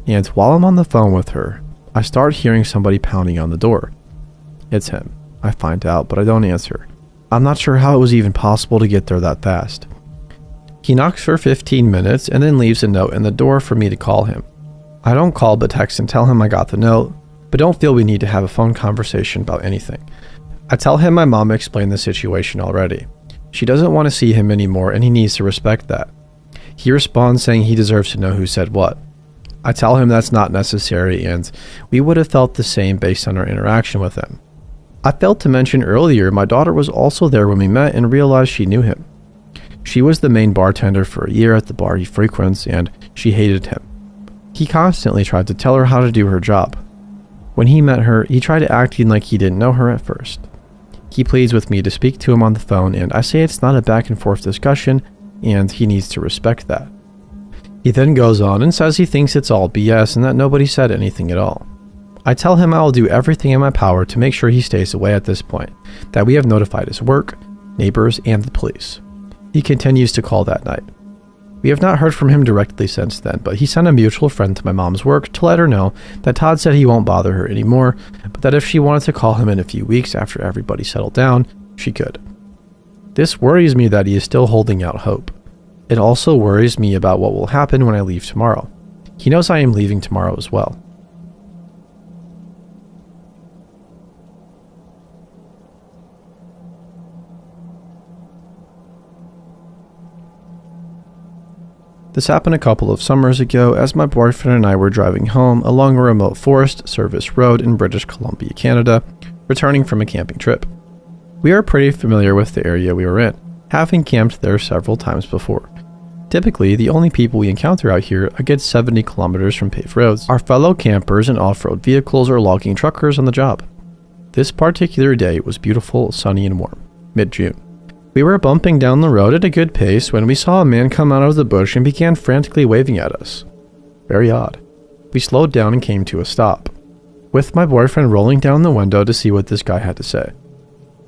and while I'm on the phone with her, I start hearing somebody pounding on the door. It's him, I find out, but I don't answer. I'm not sure how it was even possible to get there that fast. He knocks for 15 minutes and then leaves a note in the door for me to call him. I don't call but text and tell him I got the note, but don't feel we need to have a phone conversation about anything. I tell him my mom explained the situation already. She doesn't want to see him anymore and he needs to respect that. He responds saying he deserves to know who said what. I tell him that's not necessary and we would have felt the same based on our interaction with him. I failed to mention earlier my daughter was also there when we met and realized she knew him. She was the main bartender for a year at the bar he frequents and she hated him. He constantly tried to tell her how to do her job. When he met her, he tried acting like he didn't know her at first. He pleads with me to speak to him on the phone and I say it's not a back and forth discussion and he needs to respect that. He then goes on and says he thinks it's all BS and that nobody said anything at all. I tell him I will do everything in my power to make sure he stays away at this point, that we have notified his work, neighbors, and the police. He continues to call that night. We have not heard from him directly since then, but he sent a mutual friend to my mom's work to let her know that Todd said he won't bother her anymore, but that if she wanted to call him in a few weeks after everybody settled down, she could. This worries me that he is still holding out hope. It also worries me about what will happen when I leave tomorrow. He knows I am leaving tomorrow as well. This happened a couple of summers ago as my boyfriend and I were driving home along a remote Forest Service road in British Columbia, Canada, returning from a camping trip. We are pretty familiar with the area we were in, having camped there several times before. Typically, the only people we encounter out here, a good 70 kilometers from paved roads, are fellow campers and off-road vehicles or logging truckers on the job. This particular day was beautiful, sunny, and warm, mid-June. We were bumping down the road at a good pace when we saw a man come out of the bush and began frantically waving at us. Very odd. We slowed down and came to a stop, with my boyfriend rolling down the window to see what this guy had to say.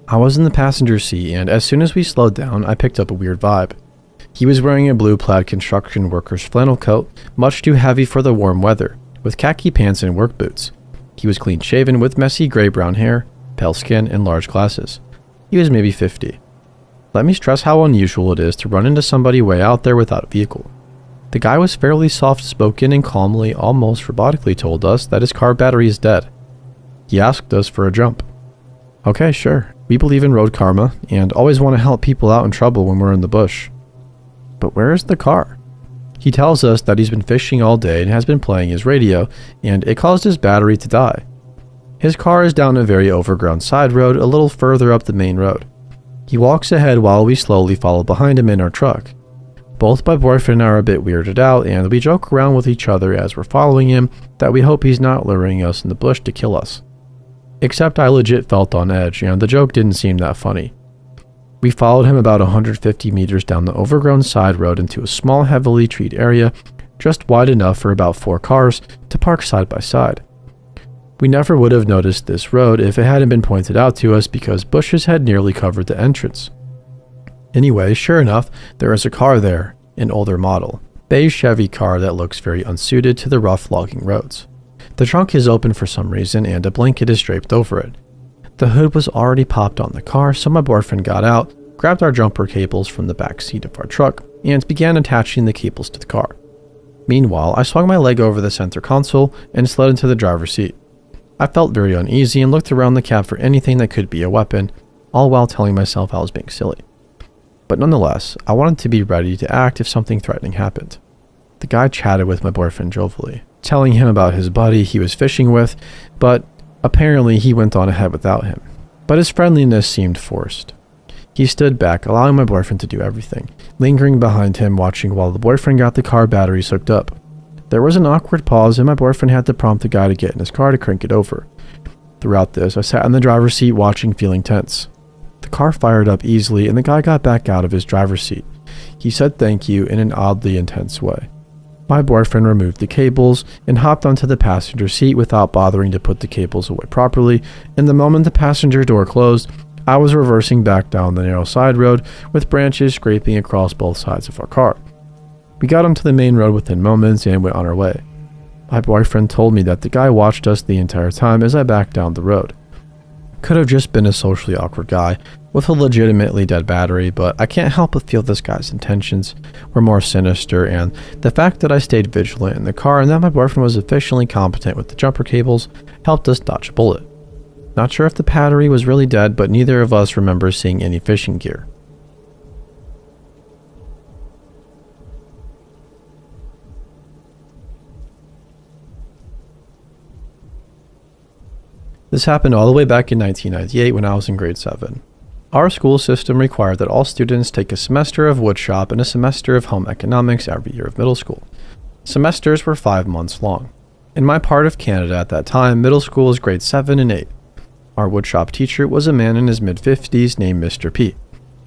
I was in the passenger seat, and as soon as we slowed down, I picked up a weird vibe. He was wearing a blue plaid construction worker's flannel coat, much too heavy for the warm weather, with khaki pants and work boots. He was clean-shaven with messy gray-brown hair, pale skin, and large glasses. He was maybe 50. Let me stress how unusual it is to run into somebody way out there without a vehicle. The guy was fairly soft-spoken and calmly, almost robotically told us that his car battery is dead. He asked us for a jump. Okay, sure. We believe in road karma and always want to help people out in trouble when we're in the bush. But where is the car? He tells us that he's been fishing all day and has been playing his radio, and it caused his battery to die. His car is down a very overgrown side road a little further up the main road. He walks ahead while we slowly follow behind him in our truck. Both my boyfriend and I are a bit weirded out, and we joke around with each other as we're following him that we hope he's not luring us in the bush to kill us. Except I legit felt on edge, and the joke didn't seem that funny. We followed him about 150 meters down the overgrown side road into a small heavily treed area, just wide enough for about 4 cars to park side by side. We never would have noticed this road if it hadn't been pointed out to us because bushes had nearly covered the entrance. Anyway, sure enough, there is a car there, an older model, beige Chevy car that looks very unsuited to the rough logging roads. The trunk is open for some reason and a blanket is draped over it. The hood was already popped on the car, so my boyfriend got out, grabbed our jumper cables from the back seat of our truck, and began attaching the cables to the car. Meanwhile, I swung my leg over the center console and slid into the driver's seat. I felt very uneasy and looked around the cab for anything that could be a weapon, all while telling myself I was being silly. But nonetheless, I wanted to be ready to act if something threatening happened. The guy chatted with my boyfriend jovially, telling him about his buddy he was fishing with, but apparently he went on ahead without him. But his friendliness seemed forced. He stood back, allowing my boyfriend to do everything, lingering behind him watching while the boyfriend got the car batteries hooked up. There was an awkward pause, and my boyfriend had to prompt the guy to get in his car to crank it over. Throughout this, I sat in the driver's seat watching, feeling tense. The car fired up easily, and the guy got back out of his driver's seat. He said thank you in an oddly intense way. My boyfriend removed the cables and hopped onto the passenger seat without bothering to put the cables away properly, and the moment the passenger door closed, I was reversing back down the narrow side road with branches scraping across both sides of our car. We got onto the main road within moments and went on our way. My boyfriend told me that the guy watched us the entire time as I backed down the road. Could have just been a socially awkward guy with a legitimately dead battery, but I can't help but feel this guy's intentions were more sinister, and the fact that I stayed vigilant in the car and that my boyfriend was efficiently competent with the jumper cables helped us dodge a bullet. Not sure if the battery was really dead, but neither of us remember seeing any fishing gear. This happened all the way back in 1998 when I was in grade 7. Our school system required that all students take a semester of woodshop and a semester of home economics every year of middle school. Semesters were 5 months long. In my part of Canada at that time, middle school was grades 7 and 8. Our woodshop teacher was a man in his mid-50s named Mr. P.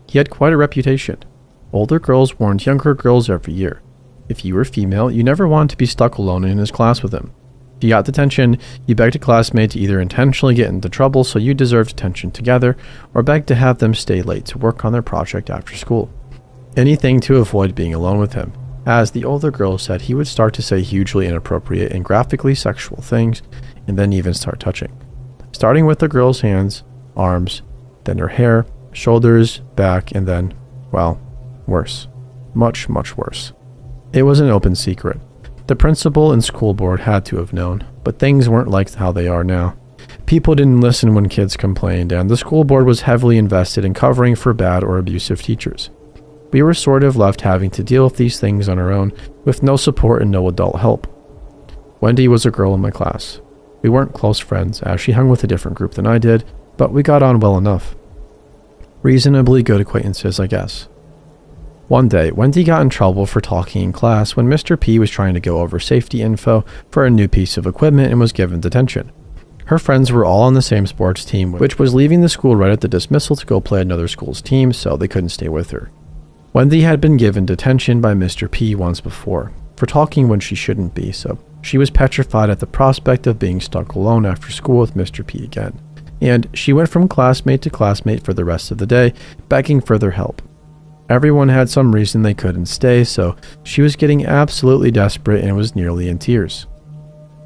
He had quite a reputation. Older girls warned younger girls every year. If you were female, you never wanted to be stuck alone in his class with him. If you got detention, you begged a classmate to either intentionally get into trouble so you deserved detention together, or beg to have them stay late to work on their project after school. Anything to avoid being alone with him, as the older girls said he would start to say hugely inappropriate and graphically sexual things, and then even start touching. Starting with the girl's hands, arms, then her hair, shoulders, back, and then, well, worse. Much, much worse. It was an open secret. The principal and school board had to have known, but things weren't like how they are now. People didn't listen when kids complained, and the school board was heavily invested in covering for bad or abusive teachers. We were sort of left having to deal with these things on our own, with no support and no adult help. Wendy was a girl in my class. We weren't close friends, as she hung with a different group than I did, but we got on well enough. Reasonably good acquaintances, I guess. One day, Wendy got in trouble for talking in class when Mr. P was trying to go over safety info for a new piece of equipment and was given detention. Her friends were all on the same sports team, which was leaving the school right at the dismissal to go play another school's team, so they couldn't stay with her. Wendy had been given detention by Mr. P once before, for talking when she shouldn't be, so she was petrified at the prospect of being stuck alone after school with Mr. P again. And she went from classmate to classmate for the rest of the day, begging for their help. Everyone had some reason they couldn't stay, so she was getting absolutely desperate and was nearly in tears.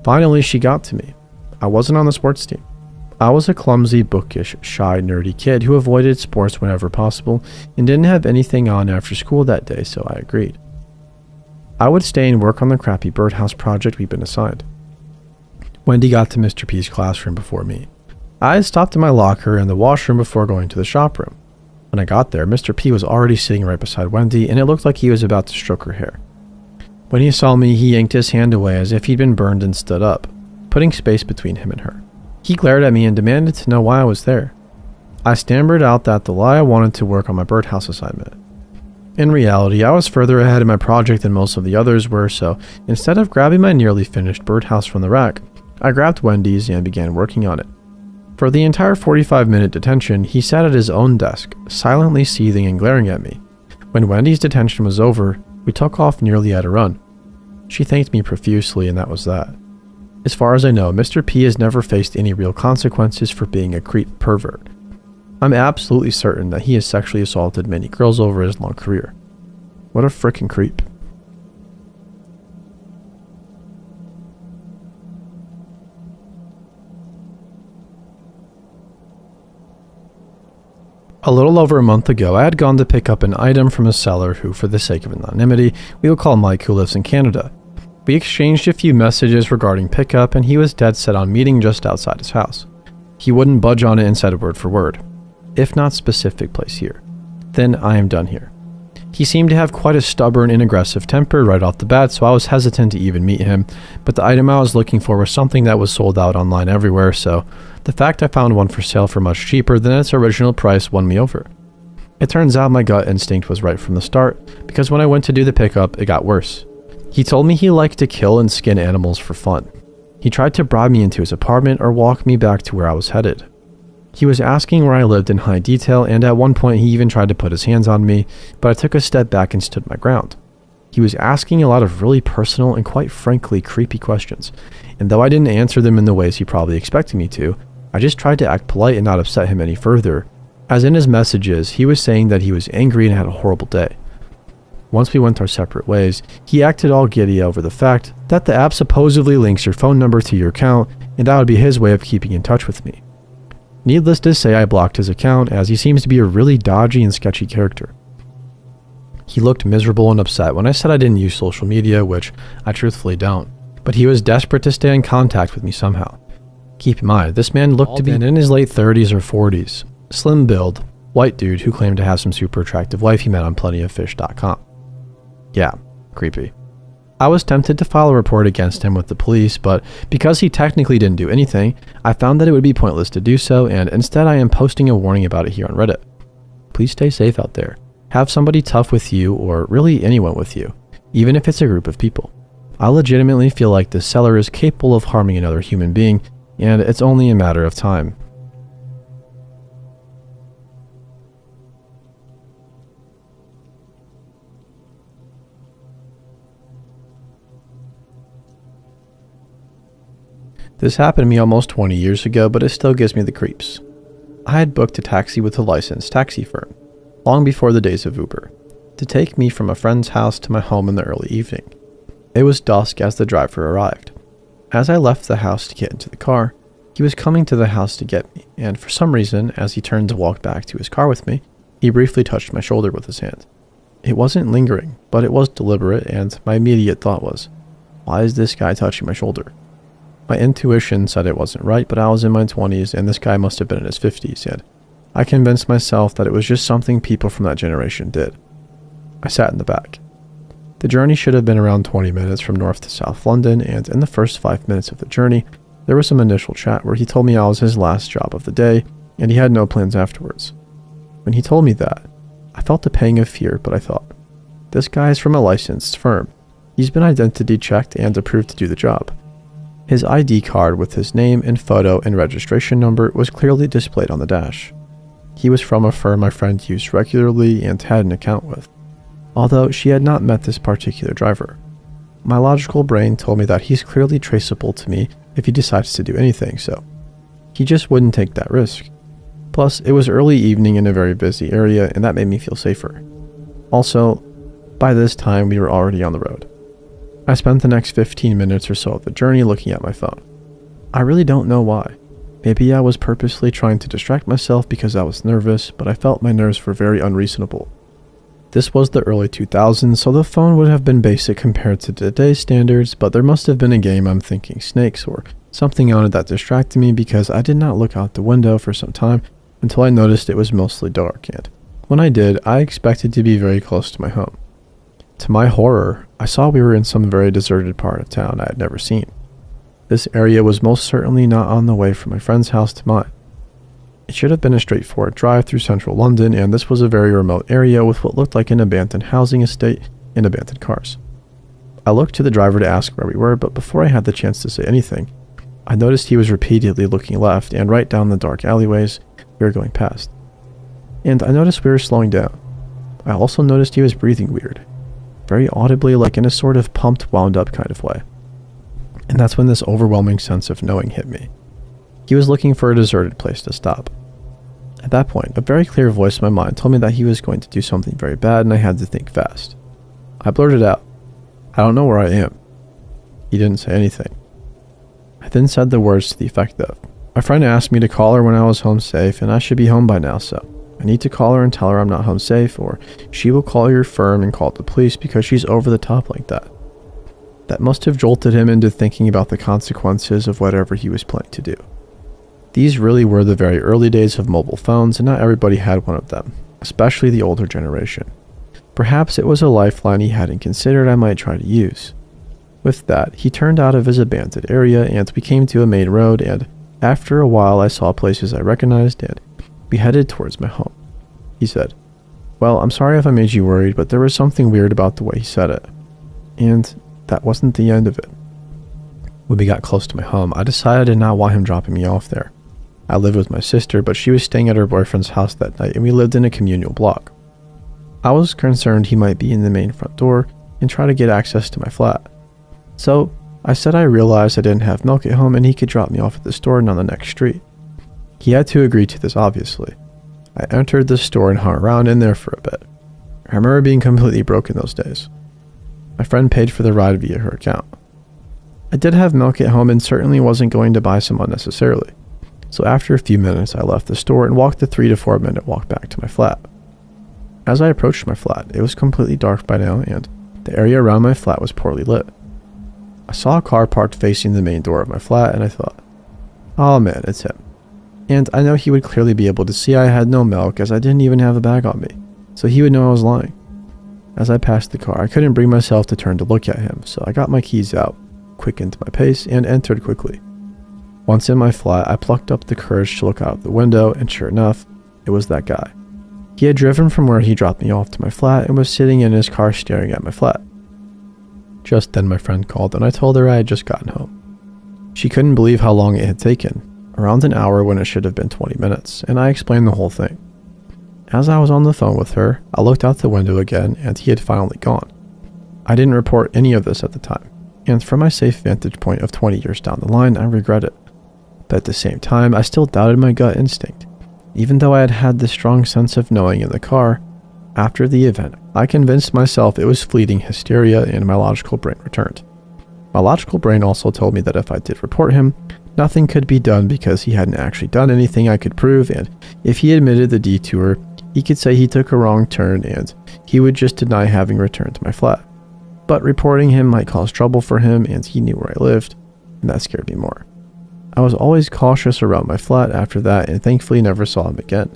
Finally, she got to me. I wasn't on the sports team. I was a clumsy, bookish, shy, nerdy kid who avoided sports whenever possible and didn't have anything on after school that day, so I agreed. I would stay and work on the crappy birdhouse project we'd been assigned. Wendy got to Mr. P's classroom before me. I had stopped in my locker in the washroom before going to the shop room. When I got there, Mr. P was already sitting right beside Wendy, and it looked like he was about to stroke her hair. When he saw me, he yanked his hand away as if he'd been burned and stood up, putting space between him and her. He glared at me and demanded to know why I was there. I stammered out that the lie I wanted to work on my birdhouse assignment. In reality, I was further ahead in my project than most of the others were, so instead of grabbing my nearly finished birdhouse from the rack, I grabbed Wendy's and began working on it. For the entire 45-minute detention, he sat at his own desk, silently seething and glaring at me. When Wendy's detention was over, we took off nearly at a run. She thanked me profusely, and that was that. As far as I know, Mr. P has never faced any real consequences for being a creep pervert. I'm absolutely certain that he has sexually assaulted many girls over his long career. What a frickin' creep. A little over a month ago, I had gone to pick up an item from a seller who, for the sake of anonymity, we will call Mike, who lives in Canada. We exchanged a few messages regarding pickup, and he was dead set on meeting just outside his house. He wouldn't budge on it and said word for word, if not specific place here. Then I am done here. He seemed to have quite a stubborn and aggressive temper right off the bat, so I was hesitant to even meet him, but the item I was looking for was something that was sold out online everywhere, so the fact I found one for sale for much cheaper than its original price won me over. It turns out my gut instinct was right from the start, because when I went to do the pickup, it got worse. He told me he liked to kill and skin animals for fun. He tried to bribe me into his apartment or walk me back to where I was headed. He was asking where I lived in high detail, and at one point he even tried to put his hands on me, but I took a step back and stood my ground. He was asking a lot of really personal and quite frankly creepy questions, and though I didn't answer them in the ways he probably expected me to, I just tried to act polite and not upset him any further, as in his messages he was saying that he was angry and had a horrible day. Once we went our separate ways, he acted all giddy over the fact that the app supposedly links your phone number to your account, and that would be his way of keeping in touch with me. Needless to say, I blocked his account, as he seems to be a really dodgy and sketchy character. He looked miserable and upset when I said I didn't use social media, which I truthfully don't, but he was desperate to stay in contact with me somehow. Keep in mind, this man looked to be in his late 30s or 40s, slim build, white dude who claimed to have some super attractive wife he met on plentyoffish.com. Yeah, creepy. I was tempted to file a report against him with the police, but because he technically didn't do anything, I found that it would be pointless to do so, and instead I am posting a warning about it here on Reddit. Please stay safe out there. Have somebody tough with you, or really anyone with you, even if it's a group of people. I legitimately feel like this seller is capable of harming another human being, and it's only a matter of time. This happened to me almost 20 years ago, but it still gives me the creeps. I had booked a taxi with a licensed taxi firm, long before the days of Uber, to take me from a friend's house to my home in the early evening. It was dusk as the driver arrived. As I left the house to get into the car, he was coming to the house to get me, and for some reason, as he turned to walk back to his car with me, he briefly touched my shoulder with his hand. It wasn't lingering, but it was deliberate, and my immediate thought was, why is this guy touching my shoulder? My intuition said it wasn't right, but I was in my 20s and this guy must have been in his 50s, and I convinced myself that it was just something people from that generation did. I sat in the back. The journey should have been around 20 minutes from North to South London, and in the first 5 minutes of the journey, there was some initial chat where he told me I was his last job of the day, and he had no plans afterwards. When he told me that, I felt a pang of fear, but I thought, this guy is from a licensed firm. He's been identity checked and approved to do the job. His ID card with his name and photo and registration number was clearly displayed on the dash. He was from a firm my friend used regularly and had an account with, although she had not met this particular driver. My logical brain told me that he's clearly traceable to me if he decides to do anything, so he just wouldn't take that risk. Plus, it was early evening in a very busy area, and that made me feel safer. Also, by this time we were already on the road. I spent the next 15 minutes or so of the journey looking at my phone. I really don't know why. Maybe I was purposely trying to distract myself because I was nervous, but I felt my nerves were very unreasonable. This was the early 2000s, so the phone would have been basic compared to today's standards, but there must have been a game, I'm thinking snakes, or something on it that distracted me because I did not look out the window for some time until I noticed it was mostly dark, and when I did, I expected to be very close to my home. To my horror, I saw we were in some very deserted part of town I had never seen. This area was most certainly not on the way from my friend's house to mine. It should have been a straightforward drive through central London, and this was a very remote area with what looked like an abandoned housing estate and abandoned cars. I looked to the driver to ask where we were, but before I had the chance to say anything, I noticed he was repeatedly looking left and right down the dark alleyways we were going past. And I noticed we were slowing down. I also noticed he was breathing weird, very audibly, like in a sort of pumped, wound up kind of way. And that's when this overwhelming sense of knowing hit me. He was looking for a deserted place to stop. At that point, a very clear voice in my mind told me that he was going to do something very bad and I had to think fast. I blurted out, "I don't know where I am." He didn't say anything. I then said the words to the effect of, "My friend asked me to call her when I was home safe, and I should be home by now, so I need to call her and tell her I'm not home safe, or she will call your firm and call the police because she's over the top like that." That must have jolted him into thinking about the consequences of whatever he was planning to do. These really were the very early days of mobile phones, and not everybody had one of them, especially the older generation. Perhaps it was a lifeline he hadn't considered I might try to use. With that, he turned out of his abandoned area, and we came to a main road, and after a while I saw places I recognized, and we headed towards my home. He said, "Well, I'm sorry if I made you worried, but there was something weird about the way he said it." And that wasn't the end of it. When we got close to my home, I decided I did not want him dropping me off there. I lived with my sister, but she was staying at her boyfriend's house that night, and we lived in a communal block. I was concerned he might be in the main front door and try to get access to my flat. So I said I realized I didn't have milk at home and he could drop me off at the store and on the next street. He had to agree to this, obviously. I entered the store and hung around in there for a bit. I remember being completely broke in those days. My friend paid for the ride via her account. I did have milk at home and certainly wasn't going to buy some unnecessarily. So after a few minutes, I left the store and walked the 3 to 4 minute walk back to my flat. As I approached my flat, it was completely dark by now and the area around my flat was poorly lit. I saw a car parked facing the main door of my flat and I thought, oh man, it's him. And I know he would clearly be able to see I had no milk as I didn't even have a bag on me, so he would know I was lying. As I passed the car, I couldn't bring myself to turn to look at him, so I got my keys out, quickened my pace, and entered quickly. Once in my flat, I plucked up the courage to look out the window, and sure enough, it was that guy. He had driven from where he dropped me off to my flat and was sitting in his car staring at my flat. Just then my friend called and I told her I had just gotten home. She couldn't believe how long it had taken, around an hour when it should have been 20 minutes, and I explained the whole thing. As I was on the phone with her, I looked out the window again and he had finally gone. I didn't report any of this at the time, and from my safe vantage point of 20 years down the line, I regret it. But at the same time, I still doubted my gut instinct. Even though I had had this strong sense of knowing in the car, after the event, I convinced myself it was fleeting hysteria and my logical brain returned. My logical brain also told me that if I did report him, nothing could be done because he hadn't actually done anything I could prove, and if he admitted the detour, he could say he took a wrong turn and he would just deny having returned to my flat. But reporting him might cause trouble for him and he knew where I lived, and that scared me more. I was always cautious around my flat after that and thankfully never saw him again.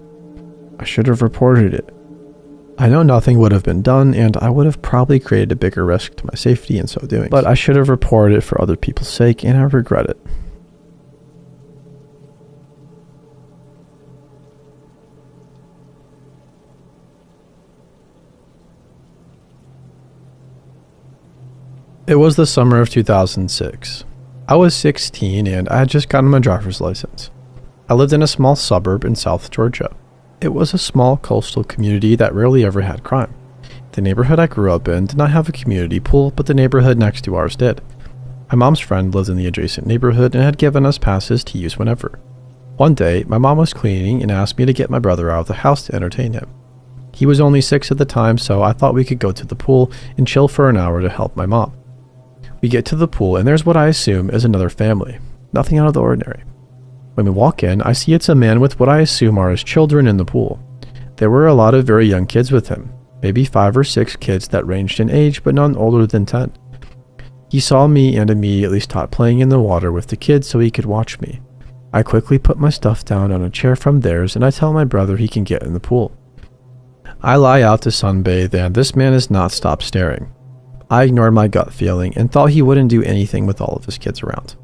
I should have reported it. I know nothing would have been done and I would have probably created a bigger risk to my safety in so doing, but I should have reported it for other people's sake and I regret it. It was the summer of 2006. I was 16 and I had just gotten my driver's license. I lived in a small suburb in South Georgia. It was a small coastal community that rarely ever had crime. The neighborhood I grew up in did not have a community pool, but the neighborhood next to ours did. My mom's friend lived in the adjacent neighborhood and had given us passes to use whenever. One day, my mom was cleaning and asked me to get my brother out of the house to entertain him. He was only 6 at the time, so I thought we could go to the pool and chill for an hour to help my mom. We get to the pool and there's what I assume is another family. Nothing out of the ordinary. When we walk in, I see it's a man with what I assume are his children in the pool. There were a lot of very young kids with him, maybe 5 or 6 kids that ranged in age but none older than 10. He saw me and immediately stopped playing in the water with the kids so he could watch me. I quickly put my stuff down on a chair from theirs and I tell my brother he can get in the pool. I lie out to sunbathe and this man has not stopped staring. I ignored my gut feeling and thought he wouldn't do anything with all of his kids around.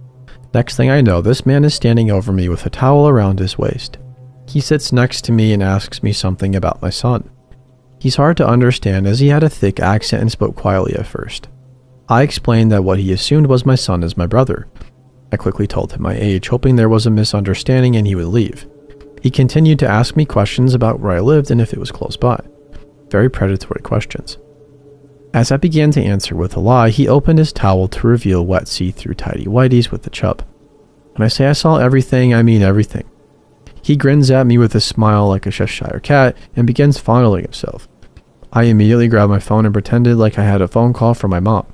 Next thing I know, this man is standing over me with a towel around his waist. He sits next to me and asks me something about my son. He's hard to understand as he had a thick accent and spoke quietly at first. I explained that what he assumed was my son is my brother. I quickly told him my age, hoping there was a misunderstanding and he would leave. He continued to ask me questions about where I lived and if it was close by. Very predatory questions. As I began to answer with a lie, he opened his towel to reveal wet see-through tidy whities with the chub. When I say I saw everything, I mean everything. He grins at me with a smile like a Cheshire cat and begins fondling himself. I immediately grabbed my phone and pretended like I had a phone call from my mom.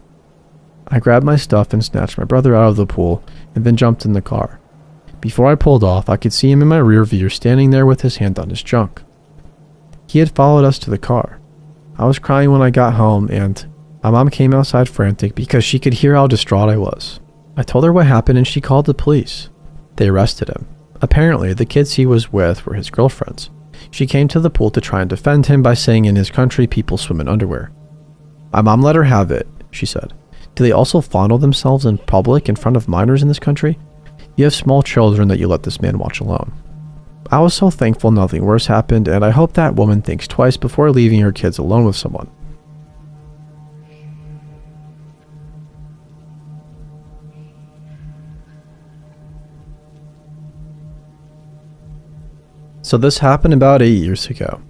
I grabbed my stuff and snatched my brother out of the pool and then jumped in the car. Before I pulled off, I could see him in my rear view standing there with his hand on his junk. He had followed us to the car. I was crying when I got home and my mom came outside frantic because she could hear how distraught I was. I told her what happened and she called the police. They arrested him. Apparently, the kids he was with were his girlfriends. She came to the pool to try and defend him by saying in his country people swim in underwear. My mom let her have it, she said. Do they also fondle themselves in public in front of minors in this country? You have small children that you let this man watch alone. I was so thankful nothing worse happened, and I hope that woman thinks twice before leaving her kids alone with someone. So this happened about 8 years ago.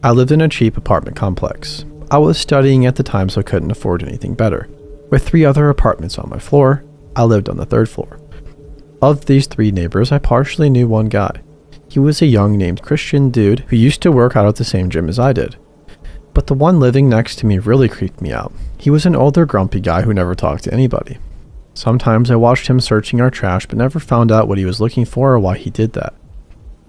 I lived in a cheap apartment complex. I was studying at the time, so I couldn't afford anything better. With 3 other apartments on my floor, I lived on the 3rd floor. Of these 3 neighbors, I partially knew one guy. He was a young named Christian dude who used to work out at the same gym as I did. But the one living next to me really creeped me out. He was an older grumpy guy who never talked to anybody. Sometimes I watched him searching our trash but never found out what he was looking for or why he did that.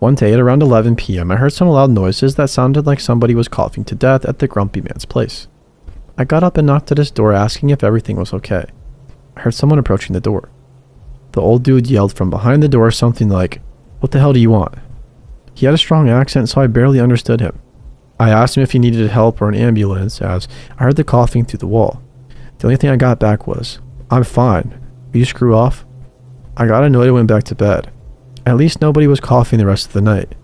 One day at around 11 p.m. I heard some loud noises that sounded like somebody was coughing to death at the grumpy man's place. I got up and knocked at his door asking if everything was okay. I heard someone approaching the door. The old dude yelled from behind the door something like, "What the hell do you want?" He had a strong accent, so I barely understood him. I asked him if he needed help or an ambulance, as I heard the coughing through the wall. The only thing I got back was, "I'm fine. Will you screw off?" I got annoyed and went back to bed. At least nobody was coughing the rest of the night.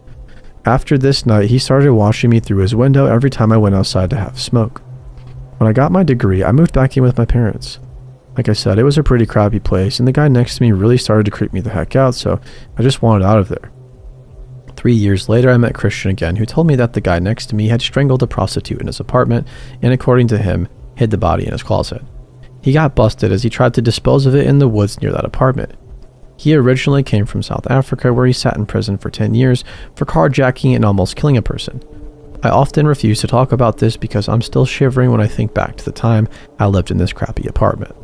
After this night, he started watching me through his window every time I went outside to have a smoke. When I got my degree, I moved back in with my parents. Like I said, it was a pretty crappy place, and the guy next to me really started to creep me the heck out, so I just wanted out of there. 3 years later, I met Christian again, who told me that the guy next to me had strangled a prostitute in his apartment, and according to him, hid the body in his closet. He got busted as he tried to dispose of it in the woods near that apartment. He originally came from South Africa, where he sat in prison for 10 years for carjacking and almost killing a person. I often refuse to talk about this because I'm still shivering when I think back to the time I lived in this crappy apartment.